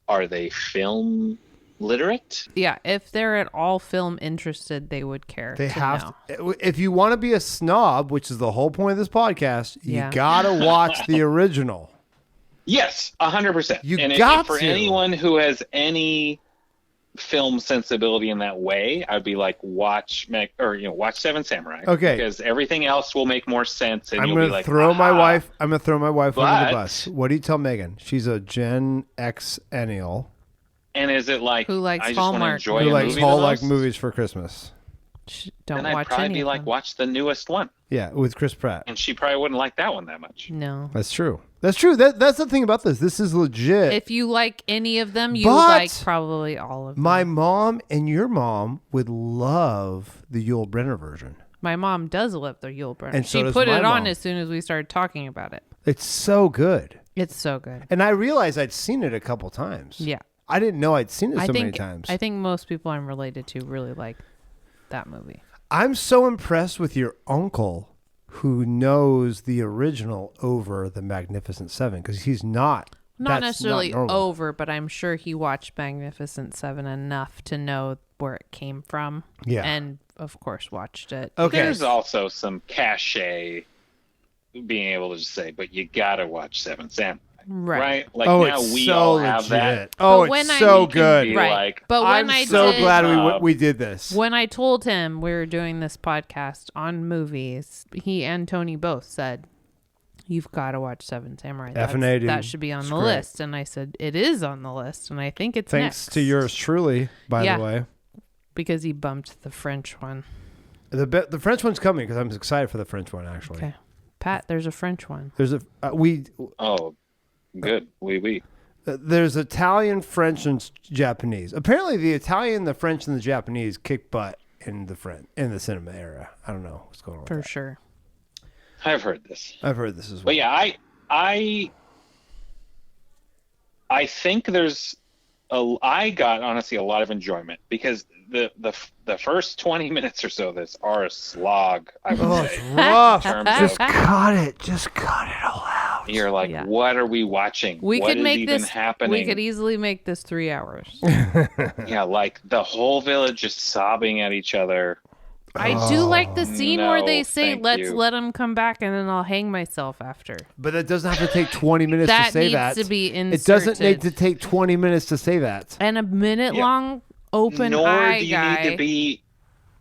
Are they film literate? Yeah, if they're at all film interested, they would care. They to have know. to, if you want to be a snob, which is the whole point of this podcast, you Yeah. gotta watch the original. Yes, 100%. You and got for to. anyone who has any film sensibility in that way, I'd be like, watch Seven Samurai. Okay. Because everything else will make more sense, and I'm you'll gonna be like, throw my "Aha." wife. I'm gonna throw my wife under But- the bus. What do you tell Megan? She's a Gen Xennial And is it like, Who likes I just want to Hallmark enjoy who a likes movie the Hallmark most? movies for Christmas. Don't Then I'd watch probably any be of like, them. watch the newest one. Yeah, with Chris Pratt. And she probably wouldn't like that one that much. No. That's true. That's true. That's the thing about this. This is legit. If you like any of them, you But like probably all of them. My mom and your mom would love the Yul Brynner version. My mom does love the Yul Brynner. And so she does put my it on mom. as soon as we started talking about it. It's so good. It's so good. And I realized I'd seen it a couple times. Yeah. I didn't know I'd seen it I so think many times. I think most people I'm related to really like that movie. I'm so impressed with your uncle who knows the original over the Magnificent Seven, because he's not. Not that's necessarily not normal. over, but I'm sure he watched Magnificent Seven enough to know where it came from. Yeah. And of course watched it. Okay. There's also some cachet being able to just say, but you gotta watch Seven Samurai. Right. Like Oh, now it's we so all have legit. that. Oh, But when it's I- so We can good. be Right. like, But when I'm I so did, glad we did this. when I told him we were doing this podcast on movies, he and Tony both said, "You've got to watch Seven Samurai. F&A, dude. That should be on It's the great. list." And I said, "It is on the list, and I think it's Thanks next." to yours truly, by Yeah. the way. because he bumped the French one. The French one's coming because I'm excited for the French one, actually. Okay, Pat, there's a French one. There's oh, good. Oui. there's Italian, French, and Japanese. Apparently, the Italian, the French, and the Japanese kick butt in the cinema era. I don't know what's going on with For that. sure. I've heard this. I've heard this as well. But yeah, I think I got honestly a lot of enjoyment because the first 20 minutes or so of this are a slog, I would Oh, say. it's rough. In terms Just of, cut it. Just cut it all out. you're like, Yeah. what are we watching? We What could is make even this. happening? We could easily make this 3 hours. Yeah, like the whole village just sobbing at each other. I do like the scene where no, they say, thank "Let's you. let him come back, and then I'll hang myself after." But that doesn't have to take 20 minutes That to say needs that. to be It doesn't inserted. need to take 20 minutes to say that. And a minute long open Nor eye do you guy. need to be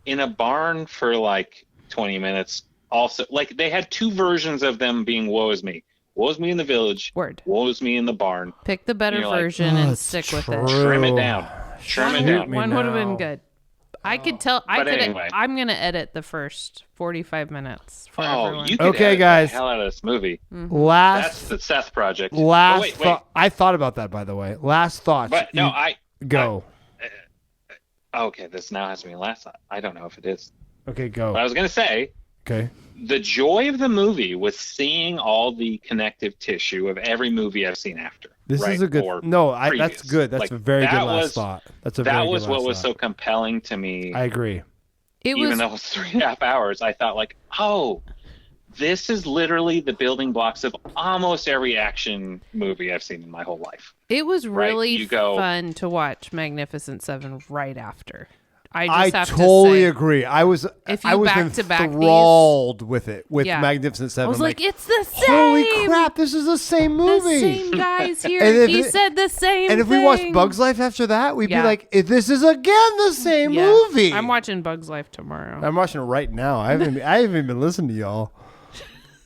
in a barn for like 20 minutes. Also, like they had two versions of them being "Woe is me." Woe is me in the village. Word. Woe is me in the barn. Pick the better You're like, version Oh, and it's stick with true. it. Trim it down. Trim it down. me One would have now. been good. I could tell. Anyway. I'm gonna edit the first 45 minutes for everyone. You can Okay, edit guys. the hell out of this movie. Mm-hmm. That's the Seth project. Last wait. I thought about that, by the way. Last thoughts. But no, go. Okay, this now has to be last thought. I don't know if it is. Okay, go. But I was gonna say. Okay. The joy of the movie was seeing all the connective tissue of every movie I've seen after. This right? is a good. Or that's good. That's like, a very good that last thought. That was what was so compelling to me. I agree. Even though it was 3.5 hours, I thought like, oh, this is literally the building blocks of almost every action movie I've seen in my whole life. It was really fun to watch Magnificent Seven right after. I totally agree. I was enthralled with it with Magnificent Seven. I was like, it's the same. Holy crap! This is the same movie. The same guys here. He said the same. And if we watched Bug's Life after that, we'd be like, this is again the same movie. I'm watching Bug's Life tomorrow. I'm watching it right now. I haven't even listened to y'all.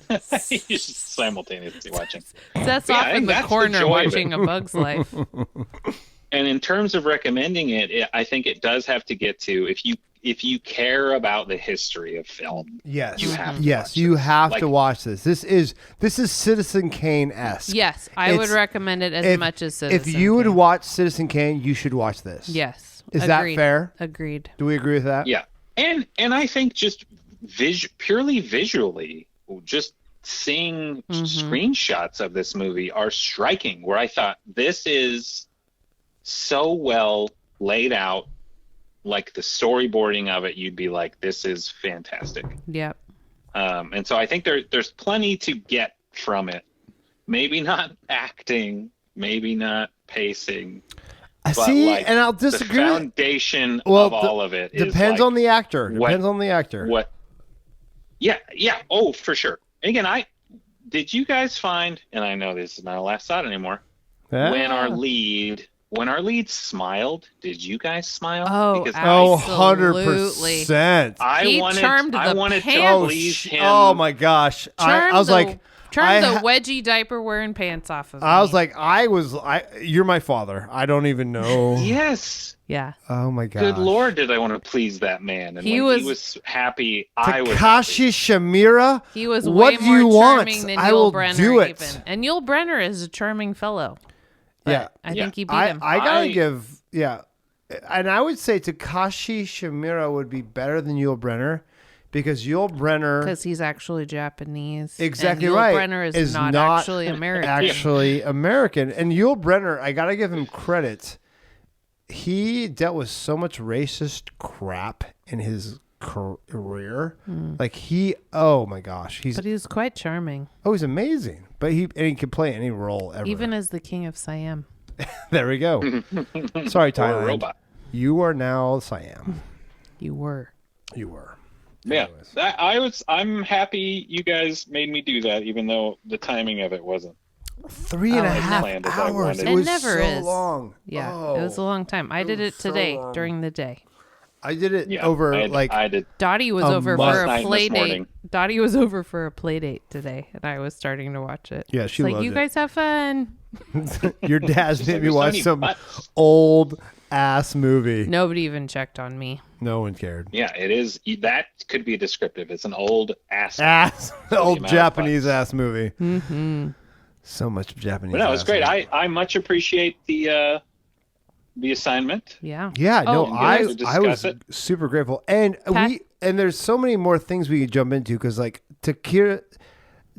You're just simultaneously watching. Seth's off in the corner watching A Bug's Life. And in terms of recommending it, I think it does have to get to if you care about the history of film. Yes, you have. You have to watch this. This is Citizen Kane-esque. Yes, I would recommend it as much as Citizen If you would watch Citizen Kane, you should watch this. Yes, is that fair? Agreed. Do we agree with that? Yeah, and I think just purely visually, just seeing screenshots of this movie are striking. Where I thought this is so well laid out, like the storyboarding of it, you'd be like, this is fantastic. Yep. And so I think there's plenty to get from it. Maybe not acting, maybe not pacing. See, and I'll disagree. The foundation of all of it depends on the actor. Depends on the actor. What? Yeah. Oh, for sure. And again, did you guys find? And I know this is not a last thought anymore. When our lead smiled, did you guys smile? Oh, because 100%. I wanted to please him. Oh my gosh! I was like, turn the wedgie diaper wearing pants off of me. I was like, you're my father. I don't even know. Yes. Yeah. Oh my god. Good Lord, did I want to please that man? And he was happy. I was Takashi Shimura. He was what way more charming than Yul Brynner. Do it. Even. And Yul Brynner is a charming fellow. Yeah, I think he beat him. I gotta give, and I would say Takashi Shimura would be better than Yul Brynner because Yul Brynner, because he's actually Japanese. Exactly and Yul right. Brynner is not actually American. And Yul Brynner, I gotta give him credit. He dealt with so much racist crap in his career. Like oh my gosh, but he's quite charming. Oh, he's amazing. But he can play any role ever. Even as the King of Siam. There we go. Sorry, Thailand. Or a robot. You are now Siam. You were. Yeah, I'm happy you guys made me do that, even though the timing of it wasn't 3.5 hours. It was never so is long. Yeah, it was a long time. I did it today during the day. I did it over I did. Dottie was over for a play date. morning. Dottie was over for a play date today, and I was starting to watch it. Yeah, she loved you it. guys have fun. Your dad's made me watch some old ass movie. Nobody even checked on me. No one cared. Yeah, it is. That could be descriptive. It's an old ass old Japanese ass movie. Mm-hmm. So much Japanese. But no, it's great. I much appreciate the assignment. Yeah. Yeah. No, I was it. super grateful, and there's so many more things we could jump into because like Takashi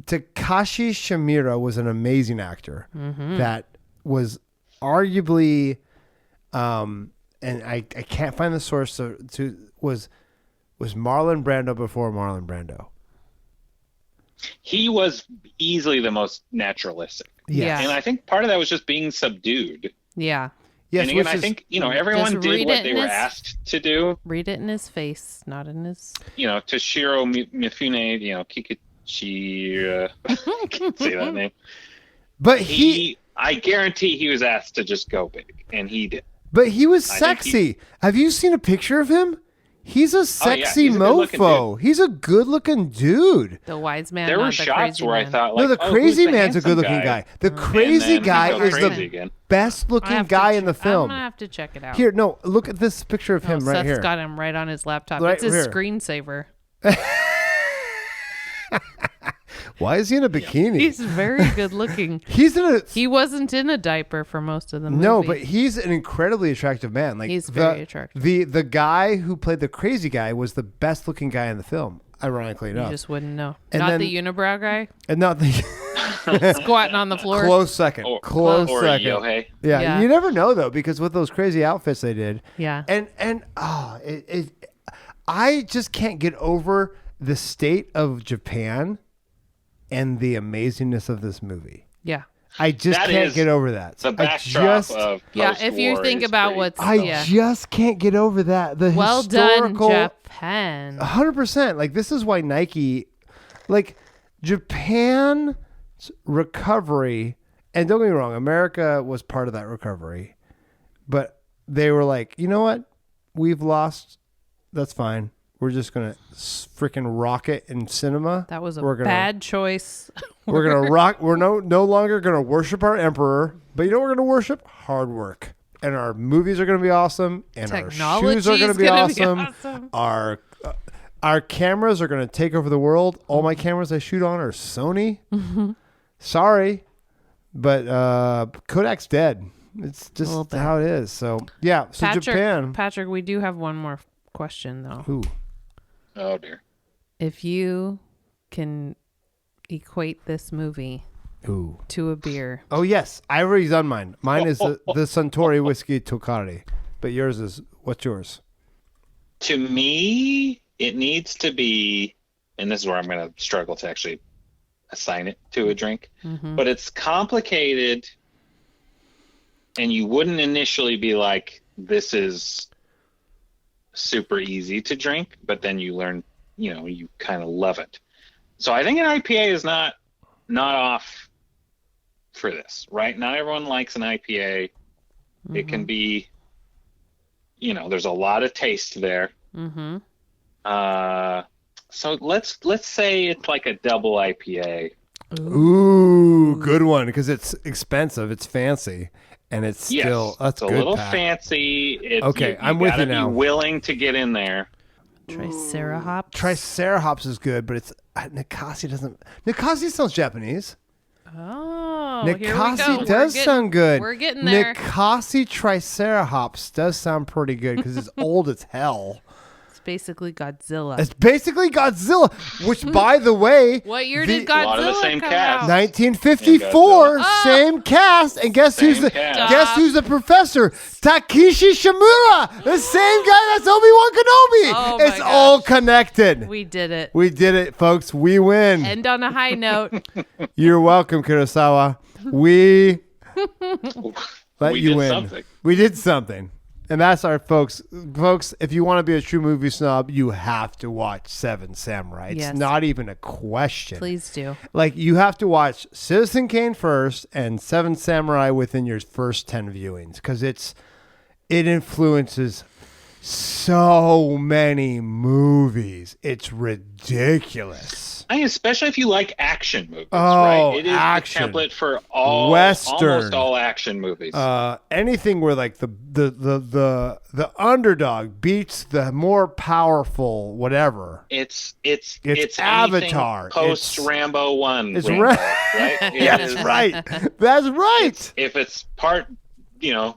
Shimura was an amazing actor that was arguably, and I can't find the source was Marlon Brando before Marlon Brando. He was easily the most naturalistic. Yeah. And I think part of that was just being subdued. Yeah. Yes, and again, I think, everyone did what they were asked to do. Read it in his face, not in his... Toshiro Mifune, Kikuchiyo, I can't say that name. But I guarantee he was asked to just go big, and he did. But he was sexy. Have you seen a picture of him? He's a sexy he's a good-looking mofo. He's a good-looking dude. The wise man. There not were the shots crazy where I man. thought, No, like, the crazy who's the man's a handsome good-looking guy. The crazy then he guy goes is the crazy again. I best-looking have to guy in the I'm film. gonna have to check it out. Here, no, look at this picture of him right Seth's here. got him right on his laptop. Right it's his here. screensaver. Why is he in a bikini? He's very good looking. He's in a. He wasn't in a diaper for most of the movie. No, but he's an incredibly attractive man. Like He's very attractive. The guy who played the crazy guy was the best looking guy in the film. Ironically You enough, just wouldn't know. And Not then- the unibrow guy and not the squatting on the floor. close second. Close or second. Yohei. Yeah, Yeah. you never know though, because with those crazy outfits they did. Yeah. I just can't get over the state of Japan and the amazingness of this movie. Yeah. I just That can't is get over that. The I backdrop of Yeah, if you post-war think is about pretty- what's I just can't get over that. The well historical, done, Japan. 100%. Like, this is why Nike, like, Japan's recovery, and don't get me wrong, America was part of that recovery, but they were like, you know what? We've lost. That's fine. We're just going to freaking rock it in cinema. That was a We're gonna- bad choice. We're going to rock. We're no longer going to worship our emperor, but you know what we're going to worship? Hard work. And our movies are going to be awesome. And our shoes are going to be awesome. Our cameras are going to take over the world. All my cameras I shoot on are Sony. Sorry, but Kodak's dead. It's just how it is. So yeah. So Japan. Patrick, we do have one more question though. Ooh. Oh dear. If you can equate this movie Ooh. to a beer, Oh yes, I already done mine. Mine is the Suntory whiskey Tokari, but yours is what's yours? To me, it needs to be, and this is where I'm going to struggle to actually assign it to a drink, but it's complicated, and you wouldn't initially be like, this is super easy to drink, but then you learn, you kind of love it. So I think an IPA is not off for this, right? Not everyone likes an IPA. It can be, there's a lot of taste there. So let's say it's like a double IPA. Ooh, good one, because it's expensive, it's fancy, and it's still that's it's good. a little Pat. fancy. Okay, I'm with you now. Be willing to get in there. Tricerahops. Tricerahops is good, but it's Nikasi doesn't. Nikasi sounds Japanese. Oh, here we go. Nikasi does sound good. We're getting there. Nikasi Tricerahops does sound pretty good because it's old as hell. It's basically Godzilla. It's basically Godzilla, which, by the way, What year did Godzilla A lot of the same come cast. out? 1954, same cast, and guess who's the professor? Takeshi Shimura, the same guy that's Obi-Wan Kenobi. Oh It's my all gosh. connected. We did it. We did it, folks. We win. End on a high note. You're welcome, Kurosawa. We let We you did win. something. We did something. And that's our folks. Folks, if you want to be a true movie snob, you have to watch Seven Samurai. It's Yes. not even a question. Please do. Like, you have to watch Citizen Kane first and Seven Samurai within your first 10 viewings, because it influences so many movies. It's ridiculous. I mean, especially if you like action movies, Oh, right? It is action. the template for all Western. almost all action movies. Anything where like the underdog beats the more powerful whatever. It's Avatar. Post It's- Rambo 1. It's Rambo, right. right? It That's is- right. That's right. If it's part,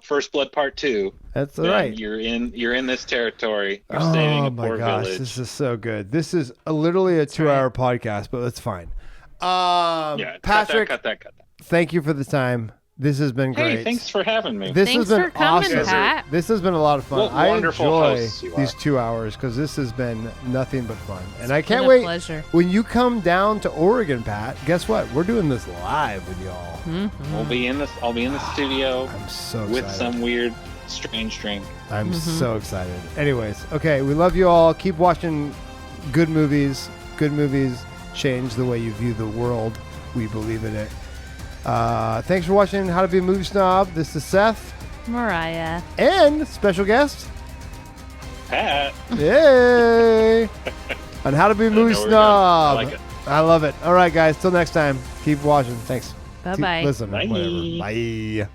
First Blood Part 2. That's then right. You're in this territory. You're saving Oh a my poor gosh, village. this is so good. This is literally a 2-hour podcast, but that's fine. Yeah, Patrick, cut that. thank you for the time. This has been great. Hey, thanks for having me. This Thanks has been for coming, awesome. Pat. This has been a lot of fun. What I wonderful enjoy hosts you are. these 2 hours because this has been nothing but fun. And I been can't a wait. pleasure. When you come down to Oregon, Pat, guess what? We're doing this live with y'all. I'll be in the studio I'm so excited. with some weird, strange drink. I'm so excited. Anyways, okay, we love you all. Keep watching good movies. Good movies change the way you view the world. We believe in it. Thanks for watching How to Be a Movie Snob. This is Seth Mariah. and special guest Pat. Yay! On how to be a movie know where we're snob. going. I like it. I love it. All right, guys. Till next time. Keep watching. Thanks. Bye-bye. Listen. Bye. Whatever. Bye.